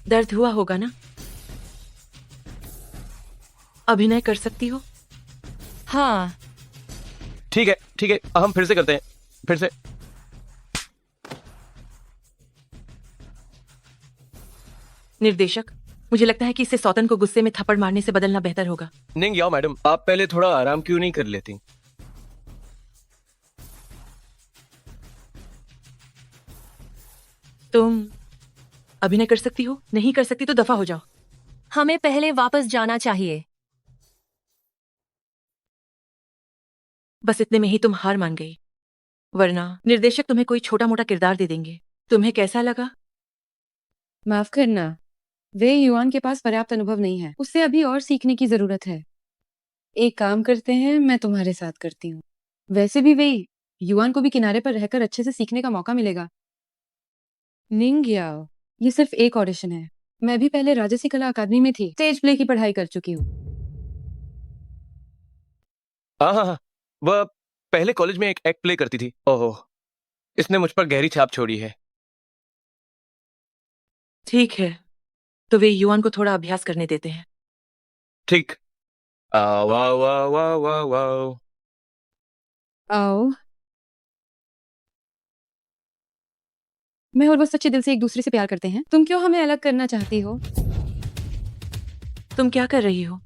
दर्द हुआ होगा ना? अभिनय कर सकती हो? हाँ। ठीक है, हम फिर से करते हैं, फिर से। निर्देशक, मुझे लगता है कि इसे सौतन को गुस्से में थप्पड़ मारने से बदलना बेहतर होगा। निंगयाओ मैडम, आप पहले थोड़ा आराम क्यों नहीं कर लेती? तुम अभिनय कर सकती हो? नहीं कर सकती तो दफा हो जाओ। हमें पहले वापस जाना चाहिए। बस इतने में ही तुम हार मान गई, वरना निर्देशक तुम्हें कोई छोटा मोटा किरदार दे देंगे। तुम्हें कैसा लगा? माफ करना, वे युआन के पास पर्याप्त अनुभव नहीं है, उससे अभी और सीखने की जरूरत है। एक काम करते हैं, मैं तुम्हारे साथ करती हूँ। वैसे भी वे युआन को भी किनारे पर रहकर अच्छे से सीखने का मौका मिलेगा। निंगयाओ, ये सिर्फ एक ऑडिशन है। मैं भी पहले राजसी कला अकादमी में थी, स्टेज प्ले की पढ़ाई कर चुकी हूँ। हाँ, वह पहले कॉलेज में एक एक्ट प्ले करती थी। ओहो, इसने मुझ पर गहरी छाप छोड़ी है। ठीक है, तो वे युआन को थोड़ा अभ्यास करने देते हैं। ठीक। वाह वाह वाह वाह वाह। आओ। मैं और वो सच्चे दिल से एक दूसरे से प्यार करते हैं। तुम क्यों हमें अलग करना चाहती हो? तुम क्या कर रही हो?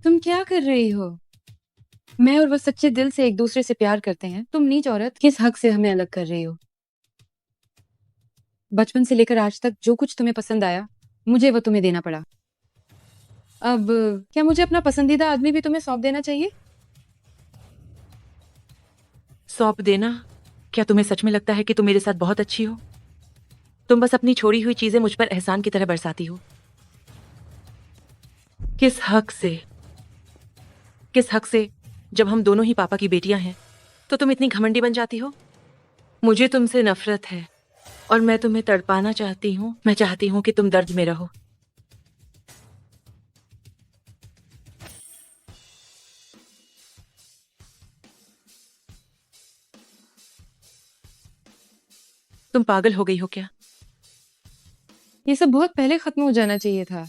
तुम क्या कर रही हो? मैं और वो सच्चे दिल से एक दूसरे से प्यार करते हैं। तुम नीच औरत किस हक से हमें अलग कर रही हो? बचपन से लेकर आज तक जो कुछ तुम्हें पसंद आया, मुझे वो तुम्हें देना पड़ा। अब क्या मुझे अपना पसंदीदा आदमी भी तुम्हें सौंप देना चाहिए? सौंप देना? क्या तुम्हें सच में लगता है कि तुम मेरे साथ बहुत अच्छी हो? तुम बस अपनी छोड़ी हुई चीजें मुझ पर एहसान की तरह बरसाती हो। किस हक से? किस हक से? जब हम दोनों ही पापा की बेटियां हैं तो तुम इतनी घमंडी बन जाती हो? मुझे तुमसे नफरत है और मैं तुम्हें तड़पाना चाहती हूँ। मैं चाहती हूँ कि तुम दर्द में रहो। तुम पागल हो गई हो क्या? ये सब बहुत पहले खत्म हो जाना चाहिए था।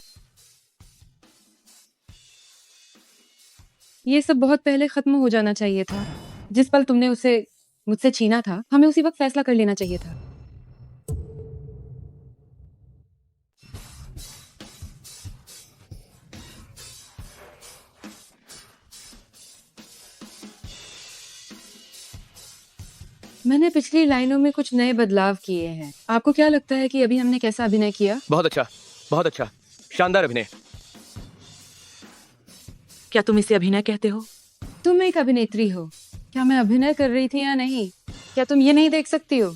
ये सब बहुत पहले खत्म हो जाना चाहिए था। जिस पल तुमने उसे मुझसे छीना था, हमें उसी वक्त फैसला कर लेना चाहिए था। मैंने पिछली लाइनों में कुछ नए बदलाव किए हैं। आपको क्या लगता है कि अभी हमने कैसा अभिनय किया? बहुत अच्छा, बहुत अच्छा, शानदार अभिनय। क्या तुम इसे अभिनय कहते हो? तुम एक अभिनेत्री हो। क्या मैं अभिनय कर रही थी या नहीं? क्या तुम ये नहीं देख सकती हो?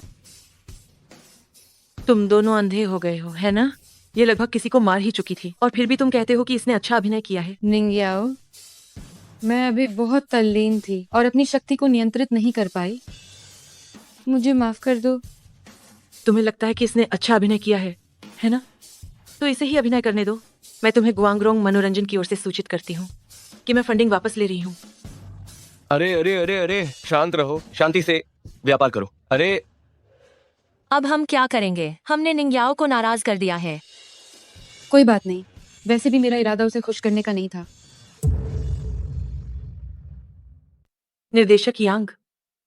तुम दोनों अंधे हो गए हो, है ना? ये लगभग किसी को मार ही चुकी थी और फिर भी तुम कहते हो कि इसने अच्छा अभिनय किया है। निंग्याओ, मैं अभी बहुत तल्लीन थी और अपनी शक्ति को नियंत्रित नहीं कर पाई। मुझे माफ कर दो। तुम्हें लगता है कि इसने अच्छा अभिनय किया है ना? तो इसे ही अभिनय करने दो। मैं तुम्हें गुआंगरोंग मनोरंजन की ओर से सूचित करती हूँ कि मैं फंडिंग वापस ले रही हूँ। अरे अरे अरे अरे, शांत रहो, शांति से व्यापार करो। अरे अब हम क्या करेंगे? हमने निंग्याओ को नाराज कर दिया है। कोई बात नहीं, वैसे भी मेरा इरादा उसे खुश करने का नहीं था। निर्देशक यांग,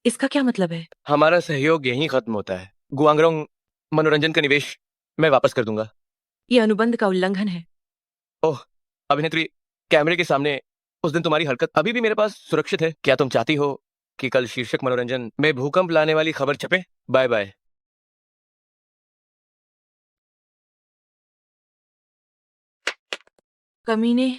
इसका क्या मतलब है? हमारा सहयोग यहीं खत्म होता है। गुआंगरोंग मनोरंजन का निवेश मैं वापस कर दूंगा। ये अनुबंध का उल्लंघन है। ओह अभिनेत्री, कैमरे के सामने उस दिन तुम्हारी हरकत अभी भी मेरे पास सुरक्षित है। क्या तुम चाहती हो कि कल शीर्षक मनोरंजन में भूकंप लाने वाली खबर छपे? Bye bye. कमीने।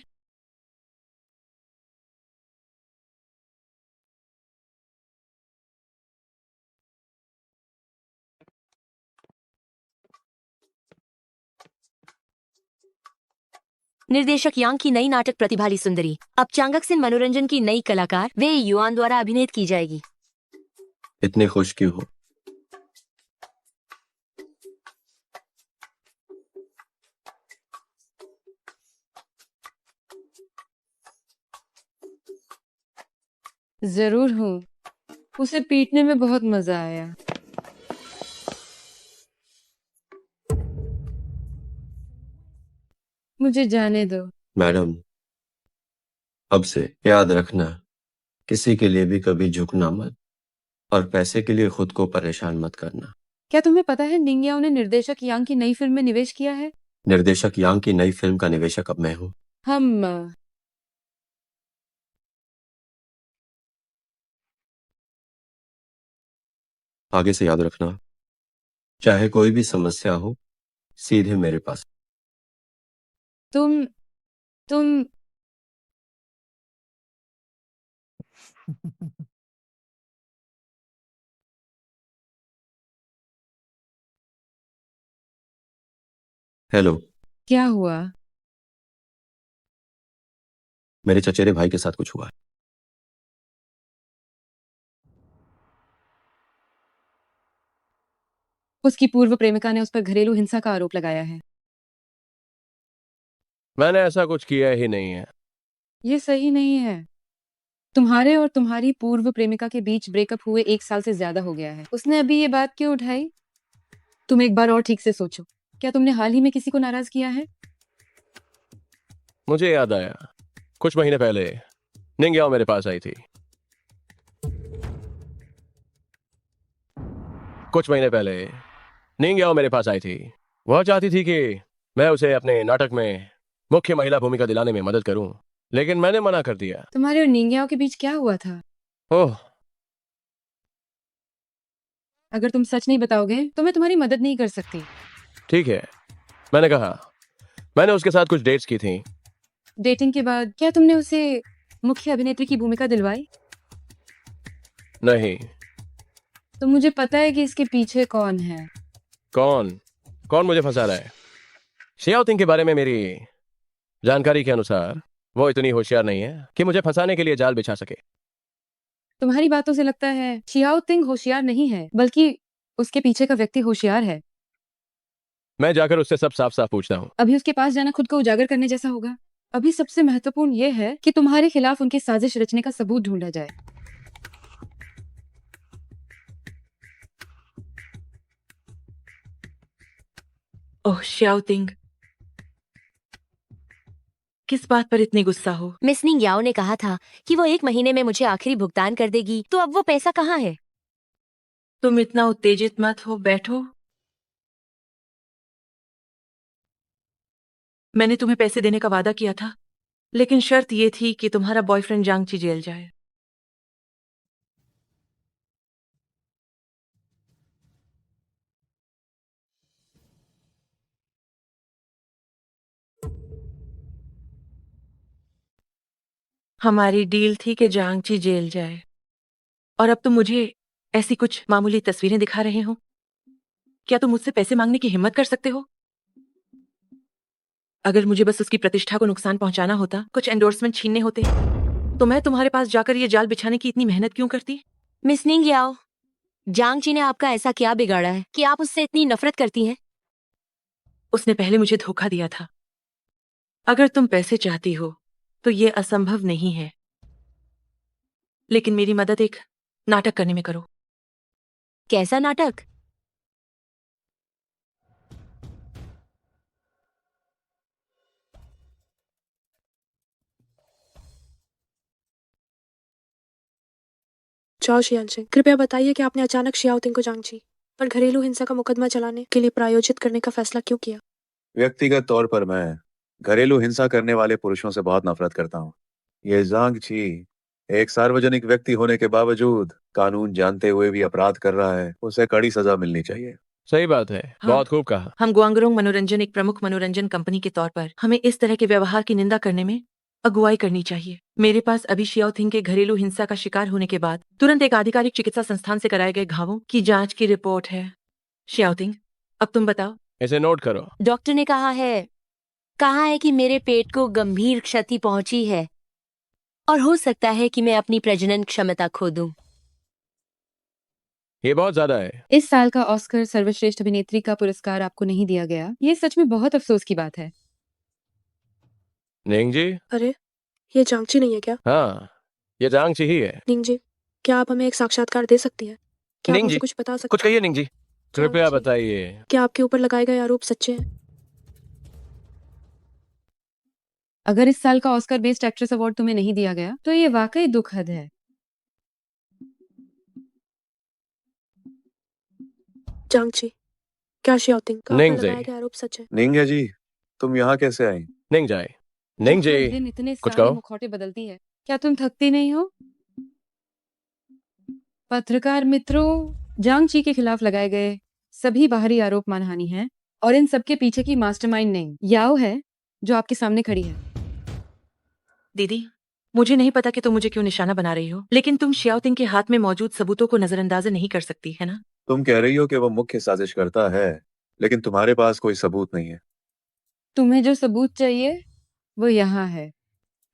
निर्देशक यांग की नई नाटक प्रतिभाली सुंदरी अब चांगकसिन मनोरंजन की नई कलाकार वे युआन द्वारा अभिनीत की जाएगी। इतने खुश क्यों हो? जरूर हूँ। उसे पीटने में बहुत मजा आया। मुझे जाने दो। मैडम, अब से याद रखना, किसी के लिए भी कभी झुकना मत और पैसे के लिए खुद को परेशान मत करना। क्या तुम्हें पता है निंग्याओ ने निर्देशक यांग की नई फिल्म में निवेश किया है? निर्देशक यांग की नई फिल्म का निवेशक अब मैं हूँ। हम आगे से याद रखना, चाहे कोई भी समस्या हो, सीधे मेरे पास। तुम हेलो। क्या हुआ? मेरे चचेरे भाई के साथ कुछ हुआ है। उसकी पूर्व प्रेमिका ने उस पर घरेलू हिंसा का आरोप लगाया है। मैंने ऐसा कुछ किया ही नहीं है। ये सही नहीं है। तुम्हारे और तुम्हारी पूर्व प्रेमिका के बीच ब्रेकअप हुए 1 साल से ज्यादा हो गया है। उसने अभी ये बात क्यों उठाई? तुम एक बार और ठीक से सोचो। क्या तुमने हाल ही में किसी को नाराज किया है? मुझे याद आया, कुछ महीने पहले निंग्याओ मेरे पास आई थी। कुछ महीने पहले निंग्याओ मेरे पास आई थी। वह चाहती थी कि मैं उसे अपने नाटक में मुख्य महिला भूमिका दिलाने में मदद करूं, लेकिन मैंने मना कर दिया। तुम्हारे और निंग्याओ के बीच क्या हुआ था? ओह, अगर तुम सच नहीं बताओगे तो मैं तुम्हारी मदद नहीं कर सकती। ठीक है, मैंने कहा। मैंने उसके साथ कुछ डेट्स की थी। डेटिंग के बाद क्या तुमने उसे मुख्य अभिनेत्री की भूमिका दिलवाई? नहीं। तो मुझे पता है कि इसके पीछे कौन है। कौन? कौन मुझे फंसा रहा है? शियाओ तिंग के बारे में मेरी जानकारी के अनुसार वो इतनी होशियार नहीं है कि मुझे फंसाने के लिए जाल बिछा सके। तुम्हारी बातों से लगता है शियाओ तिंग होशियार नहीं है, बल्कि उसके पीछे का व्यक्ति होशियार है। मैं जाकर उससे सब साफ साफ पूछता हूँ। अभी उसके पास जाना खुद को उजागर करने जैसा होगा। अभी सबसे महत्वपूर्ण यह है कि तुम्हारे खिलाफ उनकी साजिश रचने का सबूत ढूंढा जाए। ओह श्याओतिंग, किस बात पर इतने गुस्सा हो? मिस निंग याओ ने कहा था कि वो 1 महीने में मुझे आखिरी भुगतान कर देगी, तो अब वो पैसा कहाँ है? तुम इतना उत्तेजित मत हो, बैठो। मैंने तुम्हें पैसे देने का वादा किया था, लेकिन शर्त ये थी कि तुम्हारा बॉयफ्रेंड जांगची जेल जाए। हमारी डील थी कि जांगची जेल जाए, और अब तुम मुझे ऐसी कुछ मामूली तस्वीरें दिखा रहे हो। क्या तुम मुझसे पैसे मांगने की हिम्मत कर सकते हो? अगर मुझे बस उसकी प्रतिष्ठा को नुकसान पहुंचाना होता, कुछ एंडोर्समेंट छीनने होते, तो मैं तुम्हारे पास जाकर ये जाल बिछाने की इतनी मेहनत क्यों करती? मिस निंग याओ, जांगची ने आपका ऐसा क्या बिगाड़ा है कि आप उससे इतनी नफरत करती हैं? उसने पहले मुझे धोखा दिया था। अगर तुम पैसे चाहती हो तो ये असंभव नहीं है, लेकिन मेरी मदद एक नाटक करने में करो। कैसा नाटक? जाओ शियान सिंह, कृपया बताइए कि आपने अचानक शियाओतिंग को जांगची पर घरेलू हिंसा का मुकदमा चलाने के लिए प्रायोजित करने का फैसला क्यों किया? व्यक्तिगत तौर पर मैं घरेलू हिंसा करने वाले पुरुषों से बहुत नफरत करता हूँ। ये जांग ची एक सार्वजनिक व्यक्ति होने के बावजूद कानून जानते हुए भी अपराध कर रहा है। उसे कड़ी सजा मिलनी चाहिए। सही बात है, हाँ। बहुत खूब कहा। हम गुआंगरोंग मनोरंजन एक प्रमुख मनोरंजन कंपनी के तौर पर हमें इस तरह के व्यवहार की निंदा करने में अगुवाई करनी चाहिए। मेरे पास अभी शियाओथिंग के घरेलू हिंसा का शिकार होने के बाद तुरंत एक आधिकारिक चिकित्सा संस्थान से कराए गए घावों की जांच की रिपोर्ट है। शियाओथिंग, अब तुम बताओ। इसे नोट करो। डॉक्टर ने कहा है कि मेरे पेट को गंभीर क्षति पहुंची है और हो सकता है कि मैं अपनी प्रजनन क्षमता खो दूं। ये बहुत ज्यादा है। इस साल का ऑस्कर सर्वश्रेष्ठ अभिनेत्री का पुरस्कार आपको नहीं दिया गया। ये सच में बहुत अफसोस की बात है। निंग जी? अरे, ये जांगची नहीं है क्या? हाँ, ये जांगची ही है। निंग जी, क्या आप हमें एक साक्षात्कार दे सकती हैं? क्या आप निंग मुझे जी, कुछ बता सकते कुछ कहिए निंग जी। कृपया जांगची, बताइए। क्या आपके ऊपर लगाए गए आरोप सच्चे हैं? अगर इस साल का ऑस्कर बेस्ट एक्ट्रेस अवार्ड तुम्हें नहीं दिया गया तो ये वाकई दुखद है। जांगची, क्या शियाओतिंग का निंग ऊपर जी। लगाए गए आरोप सच है? निंग है जी, तुम यहाँ कैसे आई? निंग जाए। निंग जो हर जी, दिन इतने कुछ सारे कहो। मुखौटे बदलती है, क्या तुम थकती नहीं हो? पत्रकार मित्रों, जांगची के खिलाफ लगाए गए सभी बाहरी आरोप मानहानि हैं और इन सबके पीछे की मास्टरमाइंड नहीं याओ है, जो आपके सामने खड़ी है। दीदी, मुझे नहीं पता कि तुम मुझे क्यों निशाना बना रही हो, लेकिन तुम शियाओतिंग के हाथ में मौजूद सबूतों को नजरअंदाज नहीं कर सकती, है ना? तुम कह रही हो कि वो मुख्य साजिश करता है, लेकिन तुम्हारे पास कोई सबूत नहीं है। तुम्हें जो सबूत चाहिए वो यहाँ है।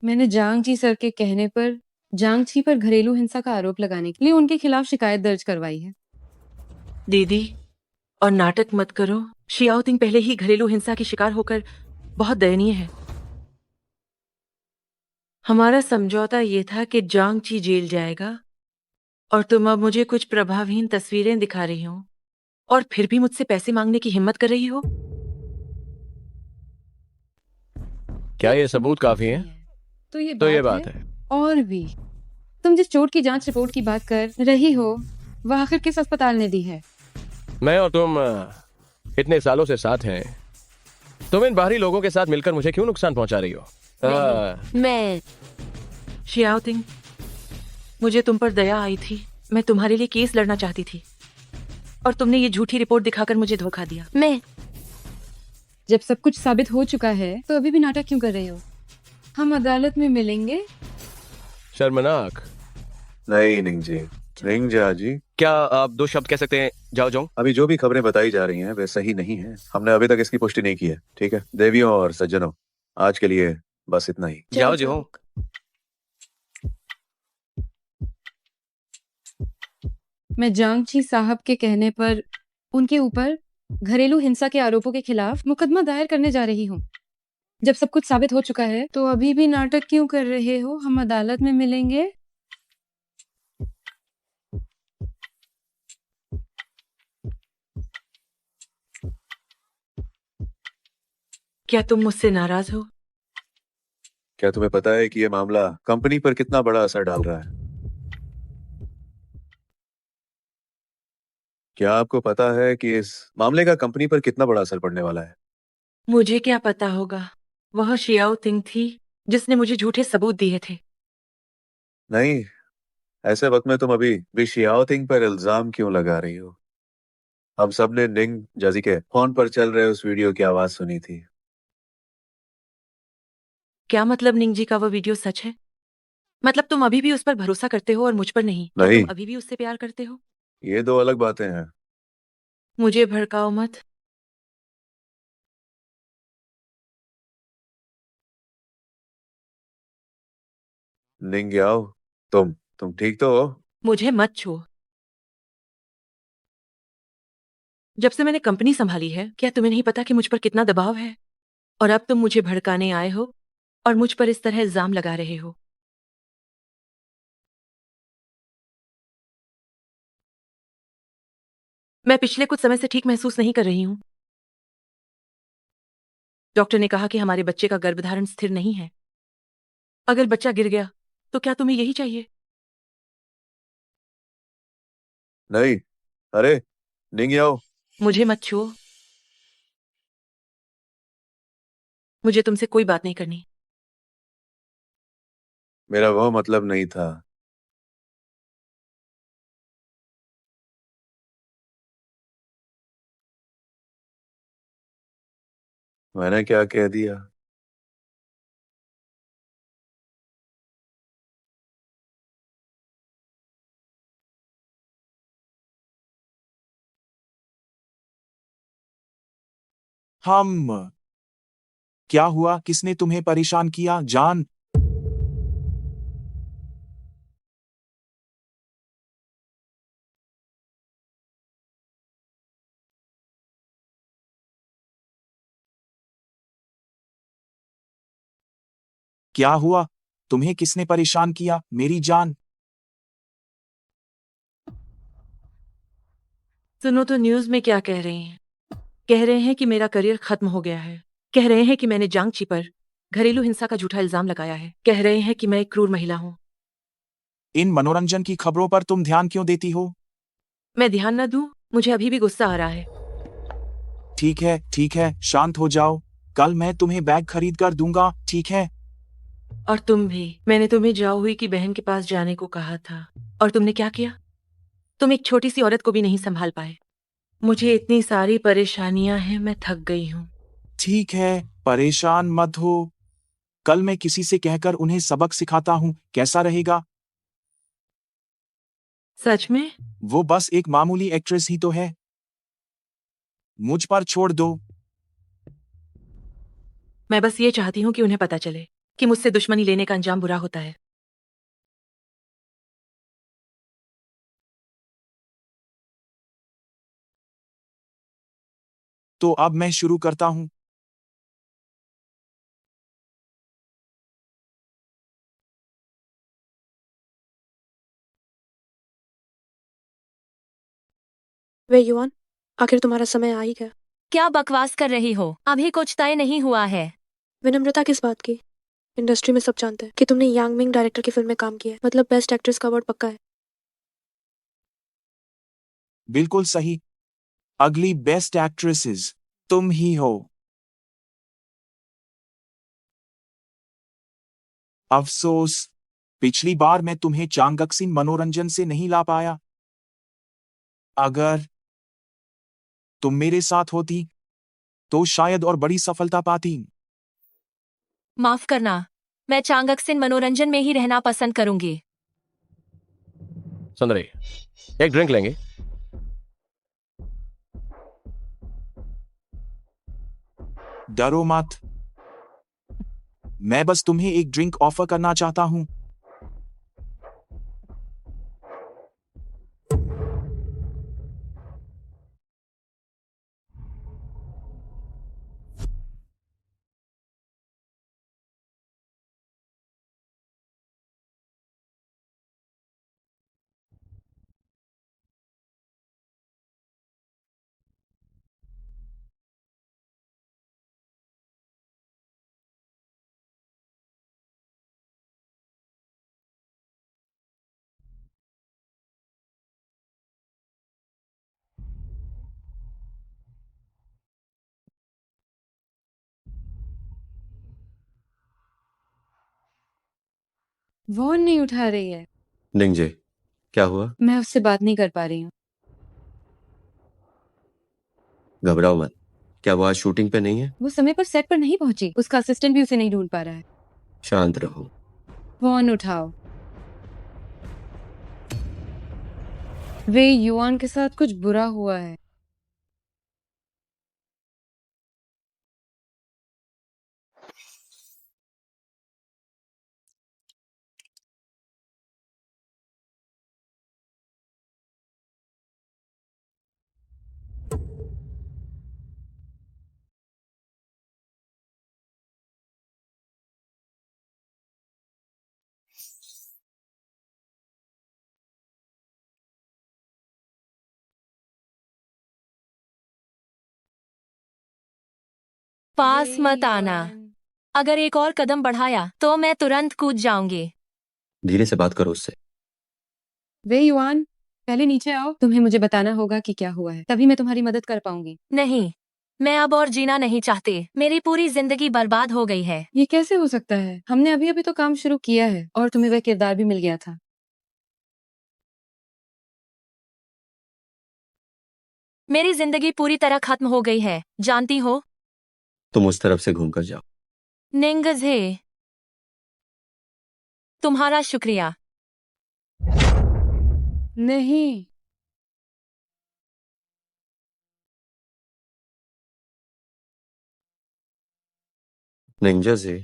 मैंने जांगची सर के कहने पर जांगची पर घरेलू हिंसा का आरोप लगाने के लिए उनके खिलाफ शिकायत दर्ज करवाई है। दीदी, और नाटक मत करो। शियाओतिंग पहले ही घरेलू हिंसा की शिकार होकर बहुत दयनीय है। हमारा समझौता ये था कि जांगची जेल जाएगा और तुम अब मुझे कुछ प्रभावहीन तस्वीरें दिखा रही हो और फिर भी मुझसे पैसे मांगने की हिम्मत कर रही हो। क्या ये सबूत काफी है? तो ये तो ये बात बात है। और भी, तुम जिस चोट की जांच रिपोर्ट की बात कर रही हो वह आखिर किस अस्पताल ने दी है? मैं और तुम इतने सालों से साथ हैं, तुम इन बाहरी लोगों के साथ मिलकर मुझे क्यों नुकसान पहुंचा रही हो? मैं शियाओतिंग, मुझे तुम पर दया आई थी। मैं तुम्हारे लिए केस लड़ना चाहती थी और तुमने ये झूठी रिपोर्ट दिखाकर मुझे धोखा दिया। मैं जब सब कुछ साबित हो चुका है तो अभी भी नाटक क्यों कर रही हो? हम अदालत में मिलेंगे। शर्मनाक। नहीं निंग जी, निंग जा जी, क्या आप 2 शब्द कह सकते हैं? जाओ जाओ। अभी जो भी खबरें बताई जा रही हैं वे सही नहीं है। हमने अभी तक इसकी पुष्टि नहीं की है। ठीक है देवियों और सज्जनों, आज के लिए बस इतना ही। जाओ जी हो। मैं जांगची साहब के कहने पर उनके ऊपर घरेलू हिंसा के आरोपों के खिलाफ मुकदमा दायर करने जा रही हूँ। जब सब कुछ साबित हो चुका है तो अभी भी नाटक क्यों कर रहे हो? हम अदालत में मिलेंगे। क्या तुम मुझसे नाराज हो? क्या तुम्हें पता है कि यह मामला कंपनी पर कितना बड़ा असर डाल रहा है? क्या आपको पता है कि इस मामले का कंपनी पर कितना बड़ा असर पड़ने वाला है? मुझे क्या पता होगा? वह शियाओ तिंग थी जिसने मुझे झूठे सबूत दिए थे। नहीं, ऐसे वक्त में तुम अभी भी शियाओ तिंग पर इल्जाम क्यों लगा रही हो? हम सब ने निंग जाजी के फोन पर चल रहे उस वीडियो की आवाज सुनी थी। क्या मतलब निंगजी का वह वीडियो सच है? मतलब तुम अभी भी उस पर भरोसा करते हो और मुझ पर नहीं? क्या नहीं, तुम अभी भी उससे प्यार करते हो? ये दो अलग बातें हैं। मुझे भड़काओ मत। निंग याओ, तुम ठीक तो हो? मुझे मत छुओ। जब से मैंने कंपनी संभाली है, क्या तुम्हें नहीं पता कि मुझ पर कितना दबाव है? और अब तुम मुझे भड़काने आए हो और मुझ पर इस तरह इल्जाम लगा रहे हो। मैं पिछले कुछ समय से ठीक महसूस नहीं कर रही हूं। डॉक्टर ने कहा कि हमारे बच्चे का गर्भधारण स्थिर नहीं है। अगर बच्चा गिर गया तो क्या तुम्हें यही चाहिए? नहीं, अरे निंग याओ। मुझे मत छुओ। मुझे तुमसे कोई बात नहीं करनी। मेरा वह मतलब नहीं था। मैंने क्या कह दिया? हम क्या हुआ? किसने तुम्हें परेशान किया? जान, क्या हुआ? तुम्हें किसने परेशान किया मेरी जान? सुनो तो न्यूज में क्या कह रही हैं। कह रहे हैं कि मेरा करियर खत्म हो गया है। कह रहे हैं कि मैंने जांगची पर घरेलू हिंसा का झूठा इल्जाम लगाया है। कह रहे हैं कि मैं एक क्रूर महिला हूं। इन मनोरंजन की खबरों पर तुम ध्यान क्यों देती हो? मैं ध्यान न दूं? मुझे अभी भी गुस्सा आ रहा है। ठीक है, शांत हो जाओ। कल मैं तुम्हें बैग खरीद कर दूंगा, ठीक है? और तुम भी। मैंने तुम्हें जाओ हुई की बहन के पास जाने को कहा था और तुमने क्या किया? तुम एक छोटी सी औरत को भी नहीं संभाल पाए। मुझे इतनी सारी परेशानियां हैं, मैं थक गई हूं। ठीक है, परेशान मत हो। कल मैं किसी से कहकर उन्हें सबक सिखाता हूँ, कैसा रहेगा? सच में? वो बस एक मामूली एक्ट्रेस ही तो है। मुझ पर छोड़ दो। मैं बस ये चाहती हूँ कि उन्हें पता चले कि मुझसे दुश्मनी लेने का अंजाम बुरा होता है। तो अब मैं शुरू करता हूँ। वे युवान, आखिर तुम्हारा समय आ ही गया। क्या बकवास कर रही हो? अभी कुछ तय नहीं हुआ है। विनम्रता किस बात की? इंडस्ट्री में सब जानते हैं कि तुमने यांग मिंग डायरेक्टर की फिल्म में काम किया है। मतलब बेस्ट एक्ट्रेस का अवार्ड पक्का है। बिल्कुल सही। अगली बेस्ट एक्ट्रेसेस तुम ही हो। अफसोस, पिछली बार मैं तुम्हें चांगक्सिन मनोरंजन से नहीं ला पाया। अगर तुम मेरे साथ होती तो शायद और बड़ी सफलता पाती। माफ करना, मैं चांगक्सिन मनोरंजन में ही रहना पसंद करूंगी। सुंदरी, एक ड्रिंक लेंगे? डरो मत। मैं बस तुम्हें एक ड्रिंक ऑफर करना चाहता हूँ। वो नहीं उठा रही है। निंजे, क्या हुआ? मैं उससे बात नहीं कर पा रही हूँ। घबराओ मत। क्या वो आज शूटिंग पे नहीं है? वो समय पर सेट पर नहीं पहुंची। उसका असिस्टेंट भी उसे नहीं ढूंढ पा रहा है। शांत रहो। फोन उठाओ। वे युआन के साथ कुछ बुरा हुआ है। पास मत आना। अगर एक और कदम बढ़ाया तो मैं तुरंत कूद जाऊंगी। धीरे से बात करो उससे। वे युआन, पहले नीचे आओ। तुम्हें मुझे बताना होगा कि क्या हुआ है, तभी मैं तुम्हारी मदद कर पाऊंगी। नहीं, मैं अब और जीना नहीं चाहती। मेरी पूरी जिंदगी बर्बाद हो गई है। ये कैसे हो सकता है? हमने अभी अभी तो काम शुरू किया है और तुम्हें वह किरदार भी मिल गया था। मेरी जिंदगी पूरी तरह खत्म हो गई है, जानती हो? तुम उस तरफ से घूमकर जाओ। निंगज़े, तुम्हारा शुक्रिया। नहीं। निंजे,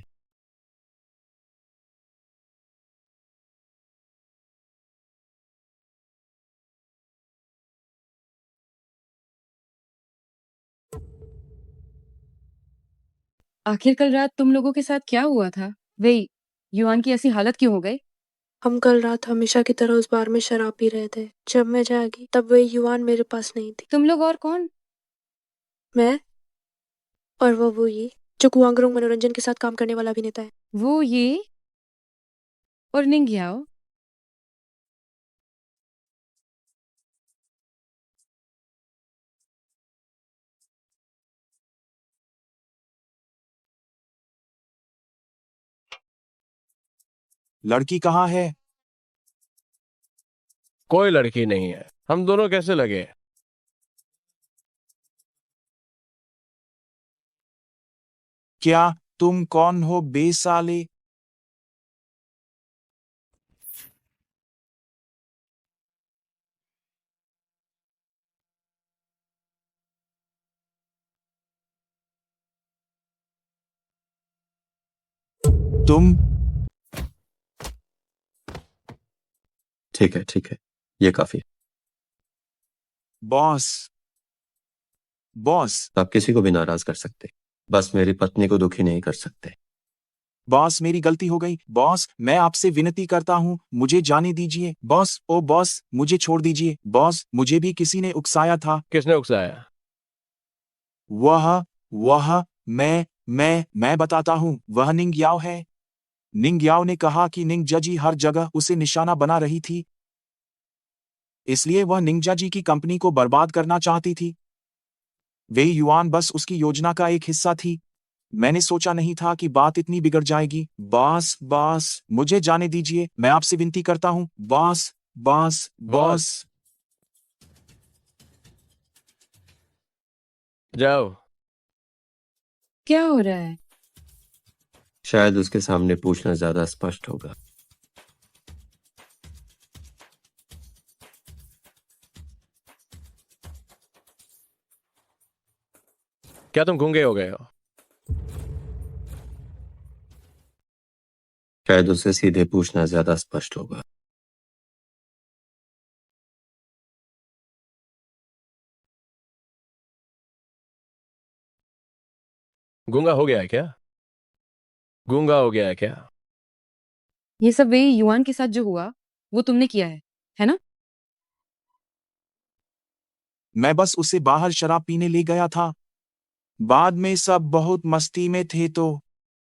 आखिर कल रात तुम लोगों के साथ क्या हुआ था? वे युआन की ऐसी हालत क्यों हो गई? हम कल रात हमेशा की तरह उस बार में शराब पी रहे थे। जब मैं जागी तब वही युवान मेरे पास नहीं थी। तुम लोग और कौन? मैं और वो ये जो कुआंगरुंग मनोरंजन के साथ काम करने वाला अभिनेता है। वो ये और निंग्याओ। लड़की कहाँ है? कोई लड़की नहीं है। हम दोनों कैसे लगे? क्या तुम कौन हो बेसाले? तुम ठीक है, ये काफी है। बॉस बॉस आप किसी को भी नाराज कर सकते, बस मेरी पत्नी को दुखी नहीं कर सकते। बॉस, मेरी गलती हो गई। बॉस, मैं आपसे विनती करता हूँ, मुझे जाने दीजिए। बॉस, ओ बॉस, मुझे छोड़ दीजिए। बॉस, मुझे भी किसी ने उकसाया था। किसने उकसाया? वह मैं बताता हूँ। वह निंग याओ है। निंग याओ ने कहा कि निंग जजी हर जगह उसे निशाना बना रही थी, इसलिए वह निंजा जी की कंपनी को बर्बाद करना चाहती थी। वे युआन बस उसकी योजना का एक हिस्सा थी। मैंने सोचा नहीं था कि बात इतनी बिगड़ जाएगी। बॉस, मुझे जाने दीजिए। मैं आपसे विनती करता हूँ। बॉस। जाओ। क्या हो रहा है? शायद उसके सामने पूछना ज्यादा स्पष्ट होगा। क्या तुम गूंगे हो गए हो? शायद उसे सीधे पूछना ज्यादा स्पष्ट होगा। गूंगा हो गया है क्या? गूंगा हो गया है क्या? ये सब वे युआन के साथ जो हुआ वो तुमने किया है ना? मैं बस उसे बाहर शराब पीने ले गया था। बाद में सब बहुत मस्ती में थे तो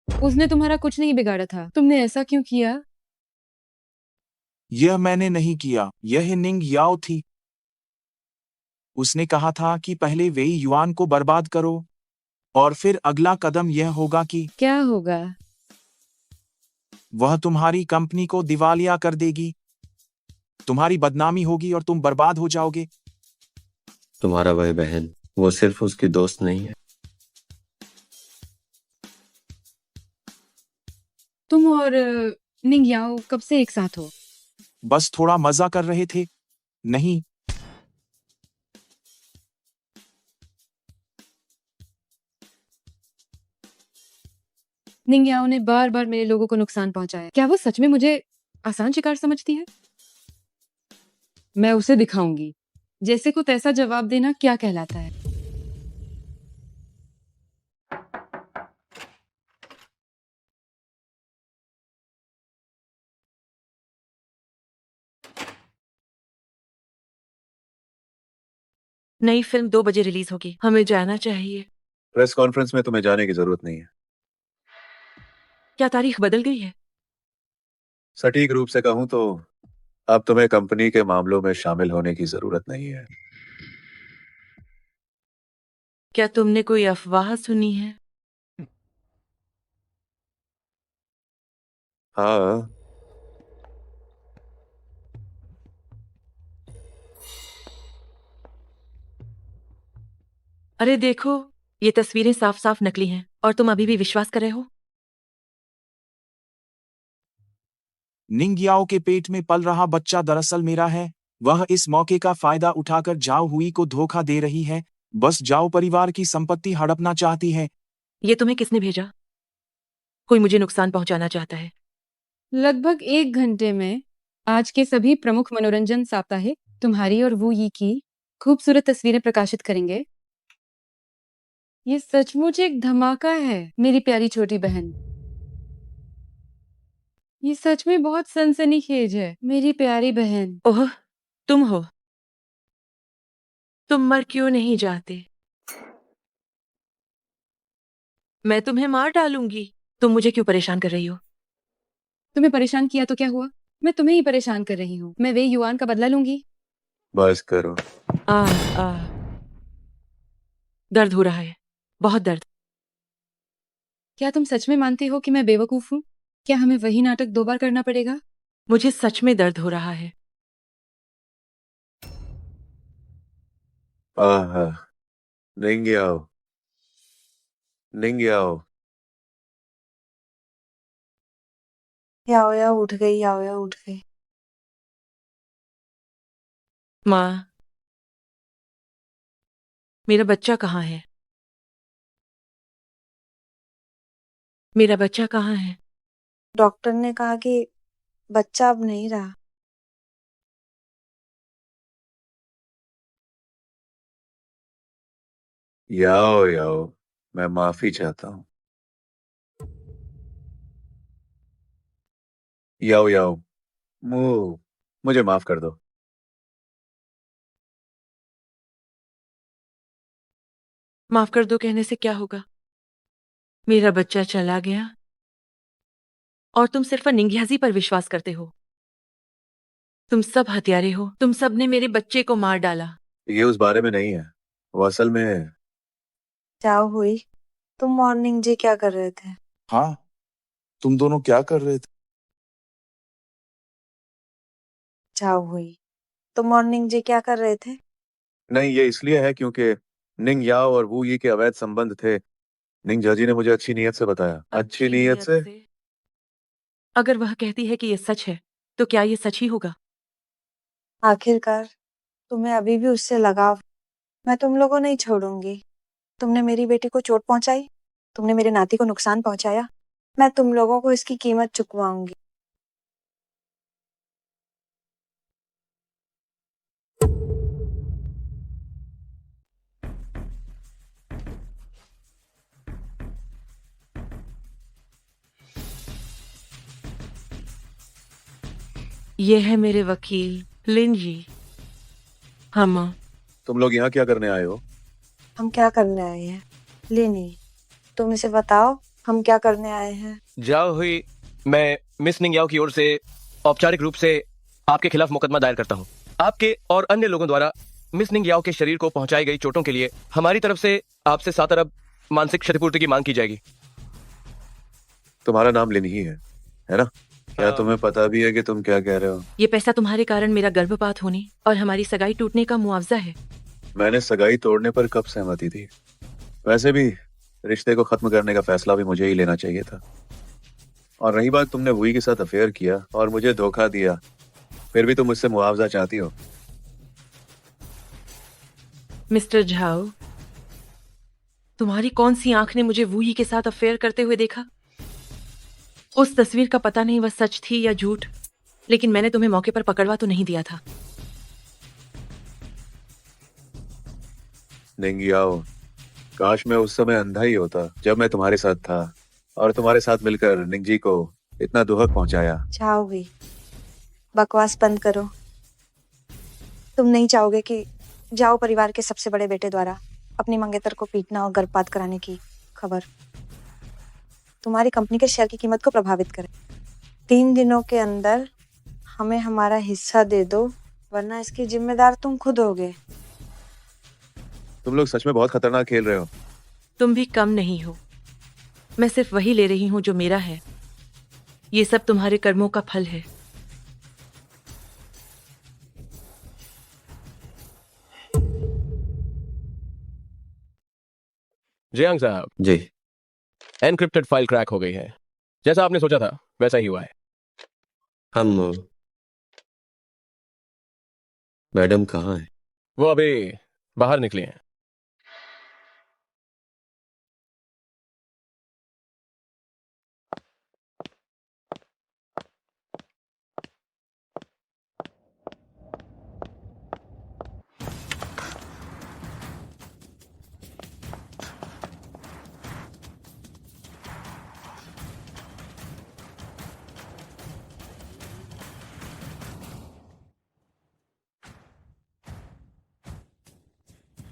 उसने तुम्हारा कुछ नहीं बिगाड़ा था, तुमने ऐसा क्यों किया? यह मैंने नहीं किया, यह निंग याओ थी। उसने कहा था कि पहले वे युआन को बर्बाद करो और फिर अगला कदम यह होगा कि क्या होगा? वह तुम्हारी कंपनी को दिवालिया कर देगी। तुम्हारी बदनामी होगी और तुम बर्बाद हो जाओगे। तुम्हारा वह बहन, वो सिर्फ उसकी दोस्त नहीं है। तुम और निंग याओ कब से एक साथ हो? बस थोड़ा मजा कर रहे थे। नहीं, निंग याओ ने बार बार मेरे लोगों को नुकसान पहुंचाया। क्या वो सच में मुझे आसान शिकार समझती है? मैं उसे दिखाऊंगी। जैसे को तैसा जवाब देना क्या कहलाता है। नई फिल्म 2 बजे रिलीज होगी, हमें जाना चाहिए। प्रेस कॉन्फ्रेंस में तुम्हें जाने की जरूरत नहीं है। क्या तारीख बदल गई है? सटीक रूप से कहूं तो अब तुम्हें कंपनी के मामलों में शामिल होने की जरूरत नहीं है। क्या तुमने कोई अफवाह सुनी है? हाँ, अरे देखो, ये तस्वीरें साफ साफ नकली हैं और तुम अभी भी विश्वास कर रहे हो? निंग याओ के पेट में पल रहा बच्चा दरअसल मेरा है। वह इस मौके का फायदा उठाकर जाओ हुई को धोखा दे रही है। बस जाओ परिवार की संपत्ति हड़पना चाहती है। ये तुम्हें किसने भेजा? कोई मुझे नुकसान पहुंचाना चाहता है। लगभग 1 घंटे में आज के सभी प्रमुख मनोरंजन साप्ताहिक तुम्हारी और वू यी की खूबसूरत तस्वीरें प्रकाशित करेंगे। ये सचमुच एक धमाका है मेरी प्यारी छोटी बहन। ये सच में बहुत सनसनीखेज है मेरी प्यारी बहन। ओह, तुम हो। तुम मर क्यों नहीं जाते? मैं तुम्हें मार डालूंगी। तुम मुझे क्यों परेशान कर रही हो? तुम्हें परेशान किया तो क्या हुआ? मैं तुम्हें ही परेशान कर रही हूँ। मैं वे युआन का बदला लूंगी। बस करो। आ, आ, दर्द हो रहा है, बहुत दर्द। क्या तुम सच में मानती हो कि मैं बेवकूफ हूँ? क्या हमें वही नाटक 2 बार करना पड़ेगा? मुझे सच में दर्द हो रहा है। आह, निंग याओ, निंग याओ। याओ याओ उठ गई, याओ याओ उठ गई। माँ, मेरा बच्चा कहाँ है? मेरा बच्चा कहाँ है? डॉक्टर ने कहा कि बच्चा अब नहीं रहा। याओ याओ, मैं माफी चाहता हूँ। याओ याओ, मुझे माफ कर दो। माफ कर दो कहने से क्या होगा? मेरा बच्चा चला गया और तुम सिर्फ निंग्याजी पर विश्वास करते हो। तुम सब हत्यारे हो। तुम सब ने मेरे बच्चे को मार डाला। ये उस बारे में नहीं है, वो असल में। जाओ हुई, तुम मॉर्निंग जी क्या कर रहे थे? हाँ, तुम दोनों क्या कर रहे थे? जाओ हुई, तुम मॉर्निंग जी क्या कर रहे थे? नहीं, ये इसलिए है क्योंकि निंग याओ और वू यी के अवैध संबंध थे। निंग जाजी ने मुझे अच्छी नीयत से बताया। अच्छी नीयत से? अगर वह कहती है कि ये सच है, तो क्या ये सच ही होगा? आखिरकार तुम्हें अभी भी उससे लगाव। मैं तुम लोगों नहीं छोड़ूंगी। तुमने मेरी बेटी को चोट पहुंचाई, तुमने मेरे नाती को नुकसान पहुंचाया, मैं तुम लोगों को इसकी कीमत चुकवाऊंगी। ये है मेरे वकील लिन जी। हम तुम लोग यहाँ क्या करने आए हो? हम क्या करने आए हैं? लेनी, तुम इसे बताओ हम क्या करने आए हैं। जाओ हुई, मैं मिस निंगयाओ की ओर से औपचारिक रूप से आपके खिलाफ मुकदमा दायर करता हूँ। आपके और अन्य लोगों द्वारा मिस निंगयाओ के शरीर को पहुंचाई गई चोटों के लिए हमारी तरफ से आपसे 7 अरब मानसिक क्षतिपूर्ति की मांग की जाएगी। तुम्हारा नाम लिन ही है ना? क्या हाँ। तुम्हें पता भी है कि तुम क्या कह रहे हो? ये पैसा तुम्हारे कारण मेरा गर्भपात होने और हमारी सगाई टूटने का मुआवजा है। मैंने सगाई तोड़ने पर कब सहमति दी? वैसे भी रिश्ते को खत्म करने का फैसला भी मुझे ही लेना चाहिए था। और रही बात, तुमने वुई के साथ अफेयर किया और मुझे धोखा दिया, फिर भी तुम मुझसे मुआवजा चाहती हो। मिस्टर झाओ, तुम्हारी कौन सी आंख ने मुझे वुई के साथ अफेयर करते हुए देखा? उस तस्वीर का पता नहीं वह सच थी या झूठ, लेकिन मैंने तुम्हें मौके पर पकड़वा तो नहीं दिया था। निंगयाओ, काश मैं उस समय अंधा ही होता जब मैं तुम्हारे साथ था और तुम्हारे साथ मिलकर निंगजी को इतना दुहक पहुंचाया। चाहोगे? बकवास बंद करो। तुम नहीं चाहोगे कि जाओ परिवार के सबसे बड़े बेटे द्वारा अपनी मंगेतर को पीटना और गर्भपात कराने की खबर तुम्हारी कंपनी के शेयर की कीमत को प्रभावित करे। 3 दिनों के अंदर हमें हमारा हिस्सा दे दो, वरना इसकी जिम्मेदार तुम खुद होगे। तुम लोग सच में बहुत खतरनाक खेल रहे हो। तुम भी कम नहीं हो। मैं सिर्फ वही ले रही हूं जो मेरा है। ये सब तुम्हारे कर्मों का फल है। जियांग साहब, जी। एनक्रिप्टेड फाइल क्रैक हो गई है। जैसा आपने सोचा था वैसा ही हुआ है। हम मैडम कहाँ है? वो अभी बाहर निकली हैं।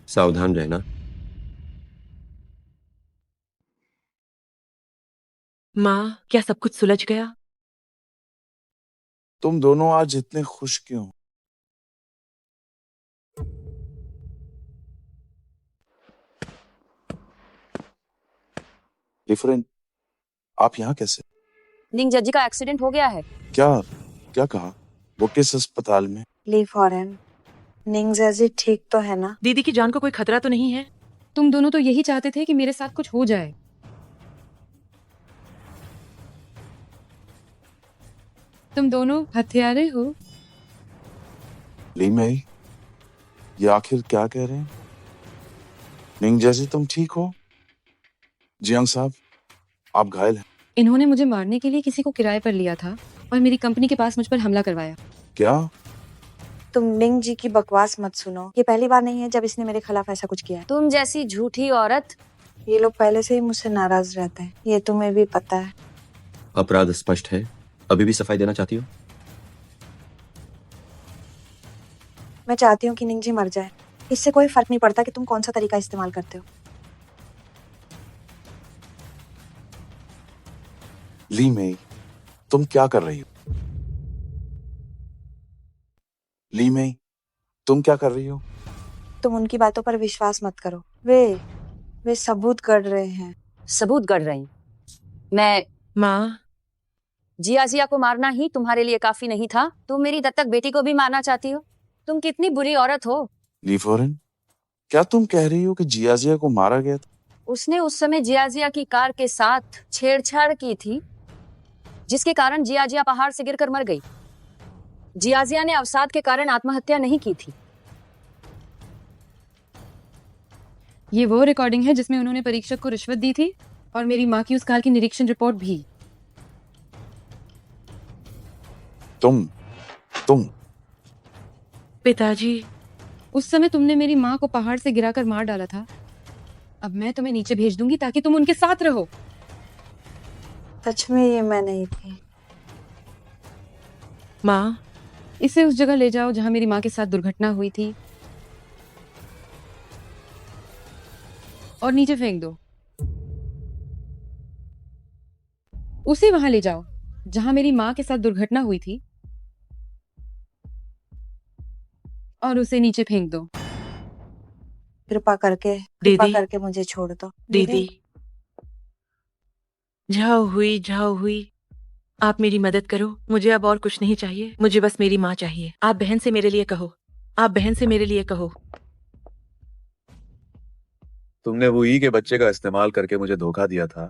सावधान रहना। माँ, क्या सब कुछ सुलझ गया? तुम दोनों आज इतने खुश क्यों? डिफरेंट, आप यहाँ कैसे? निंग जज्जी का एक्सीडेंट हो गया है। क्या क्या कहा? वो किस अस्पताल में? ली फॉरेन। निंग जैसी ठीक तो है ना? दीदी की जान को कोई खतरा तो नहीं है? तुम दोनों तो यही चाहते थे कि मेरे साथ कुछ हो जाए। तुम दोनों हत्यारे हो। ली मई, ये आखिर क्या कह रहे हैं? निंग जैसी तुम ठीक हो? जियांग साहब, आप घायल हैं। इन्होंने मुझे मारने के लिए किसी को किराए पर लिया था और मेरी कंपनी के पास मुझ पर हमला करवाया। क्या? तुम निंग जी की बकवास मत सुनो। ये पहली बार नहीं है जब इसने मेरे खिलाफ ऐसा कुछ किया है। तुम जैसी झूठी औरत। ये लोग पहले से ही मुझसे नाराज रहते हैं, ये तुम्हें भी पता है। अपराध स्पष्ट है। अभी भी सफाई देना चाहती हो? मैं चाहती हूँ कि निंग जी मर जाए। इससे कोई फर्क नहीं पड़ता कि तुम कौन सा तरीका इस्तेमाल करते हो। ली मई, तुम क्या कर रही हो? ली मई, तुम क्या कर रही हो? तुम उनकी बातों पर विश्वास मत करो। वे सबूत गढ़ रहे हैं। सबूत गढ़ रही। मैं माँ, जियाजिया को मारना ही तुम्हारे लिए काफी नहीं था? तुम मेरी दत्तक बेटी को भी मारना चाहती हो? तुम कितनी बुरी औरत हो। ली फॉरेन, क्या तुम कह रही हो कि जियाजिया को मारा गया था? उसने उस समय जियाजिया की कार के साथ छेड़छाड़ की थी, जिसके कारण जियाजिया पहाड़ से गिरकर मर गई। जियाजिया ने अवसाद के कारण आत्महत्या नहीं की थी। ये वो रिकॉर्डिंग है जिसमें उन्होंने परीक्षक को रिश्वत दी थी और मेरी माँ की उस कार की निरीक्षण रिपोर्ट भी। तुम पिताजी, उस समय तुमने मेरी माँ को पहाड़ से गिराकर मार डाला था। अब मैं तुम्हें नीचे भेज दूंगी ताकि तुम उनके साथ रहो। सच में ये मैं नहीं थी। माँ, इसे उस जगह ले जाओ जहां मेरी माँ के साथ दुर्घटना हुई थी और नीचे फेंक दो। उसे वहां ले जाओ जहां मेरी माँ के साथ दुर्घटना हुई थी और उसे नीचे फेंक दो। कृपा दीदी, करके मुझे छोड़ दो। दीदी, जाओ हुई। आप मेरी मदद करो। मुझे अब और कुछ नहीं चाहिए। मुझे बस मेरी माँ चाहिए। आप बहन से मेरे लिए कहो। तुमने वो ई के बच्चे का इस्तेमाल करके मुझे धोखा दिया था,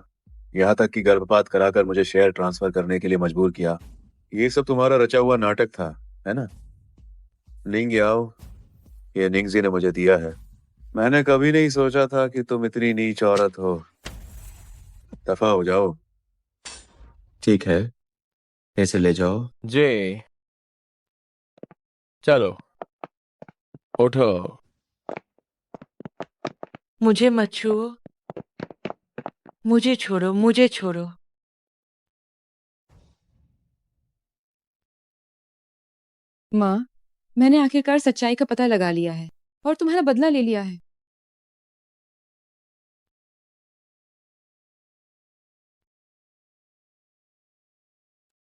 यहाँ तक कि गर्भपात कराकर मुझे शेयर ट्रांसफर करने के लिए मजबूर किया। ये सब तुम्हारा रचा हुआ नाटक था, है ना? निंग याओ, ये निंगजी ने मुझे दिया है। मैंने कभी नहीं सोचा था कि तुम इतनी नीच औरत हो। दफा हो जाओ। ठीक है, इसे ले जाओ। जी, चलो उठो। मुझे मत छुओ। मुझे छोड़ो। माँ, मैंने आखिरकार सच्चाई का पता लगा लिया है और तुम्हारा बदला ले लिया है।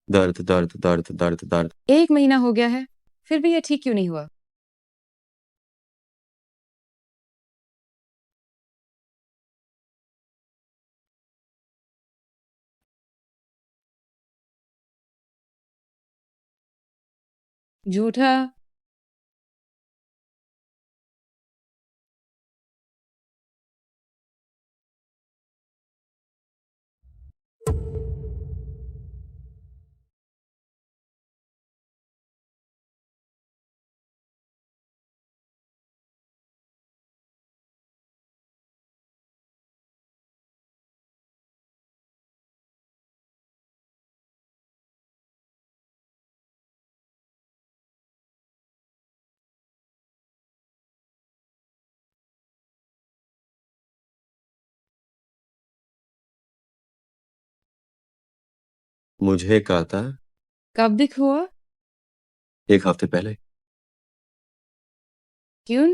दर्द दर्द दर्द दर्द दर्द। 1 महीना हो गया है, फिर भी ये ठीक क्यों नहीं हुआ? झूठा। मुझे कहा था कब दिख हुआ? 1 हफ्ते पहले। क्यों?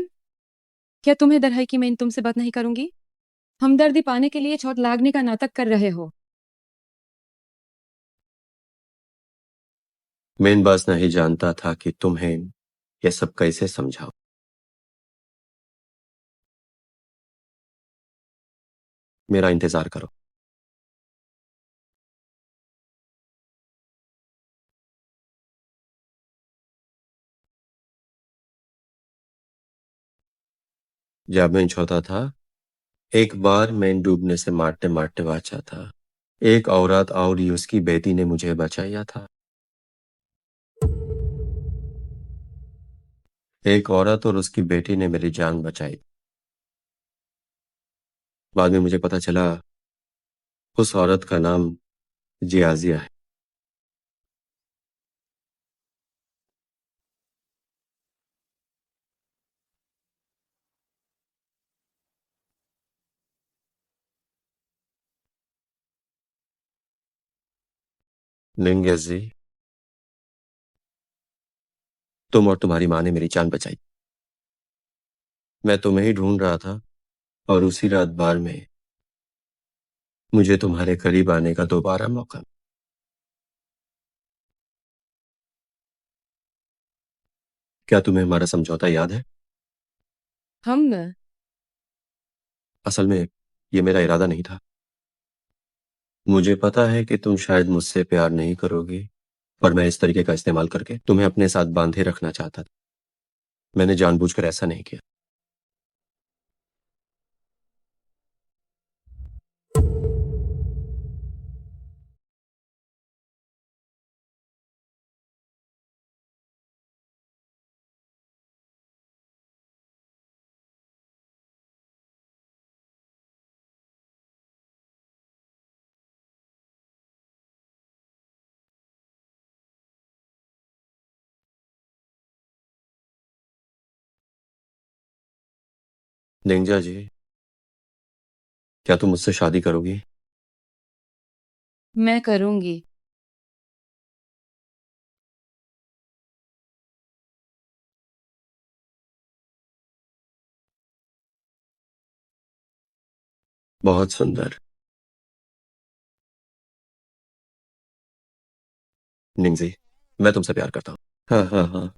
क्या तुम्हें डर है कि मैं तुमसे बात नहीं करूंगी? हमदर्दी पाने के लिए चोट लागने का नाटक कर रहे हो। मैं बस नहीं जानता था कि तुम्हें यह सब कैसे समझाओ। मेरा इंतजार करो। जब मैं छोटा था, एक बार मैं डूबने से मारते मारते बचा था। एक औरत और उसकी बेटी ने मुझे बचाया था। एक औरत और उसकी बेटी ने मेरी जान बचाई। बाद में मुझे पता चला उस औरत का नाम जियाजिया है। निंगेजी, तुम और तुम्हारी माँ ने मेरी जान बचाई। मैं तुम्हें ही ढूंढ रहा था और उसी रात बार में मुझे तुम्हारे करीब आने का दोबारा मौका। क्या तुम्हें हमारा समझौता याद है? हम असल में ये मेरा इरादा नहीं था। मुझे पता है कि तुम शायद मुझसे प्यार नहीं करोगी, पर मैं इस तरीके का इस्तेमाल करके तुम्हें अपने साथ बांधे रखना चाहता था। मैंने जानबूझकर ऐसा नहीं किया। निंजा जी, क्या तुम मुझसे शादी करोगी? मैं करूंगी। बहुत सुंदर। निंजी, मैं तुमसे प्यार करता हूँ। हाँ हाँ हाँ।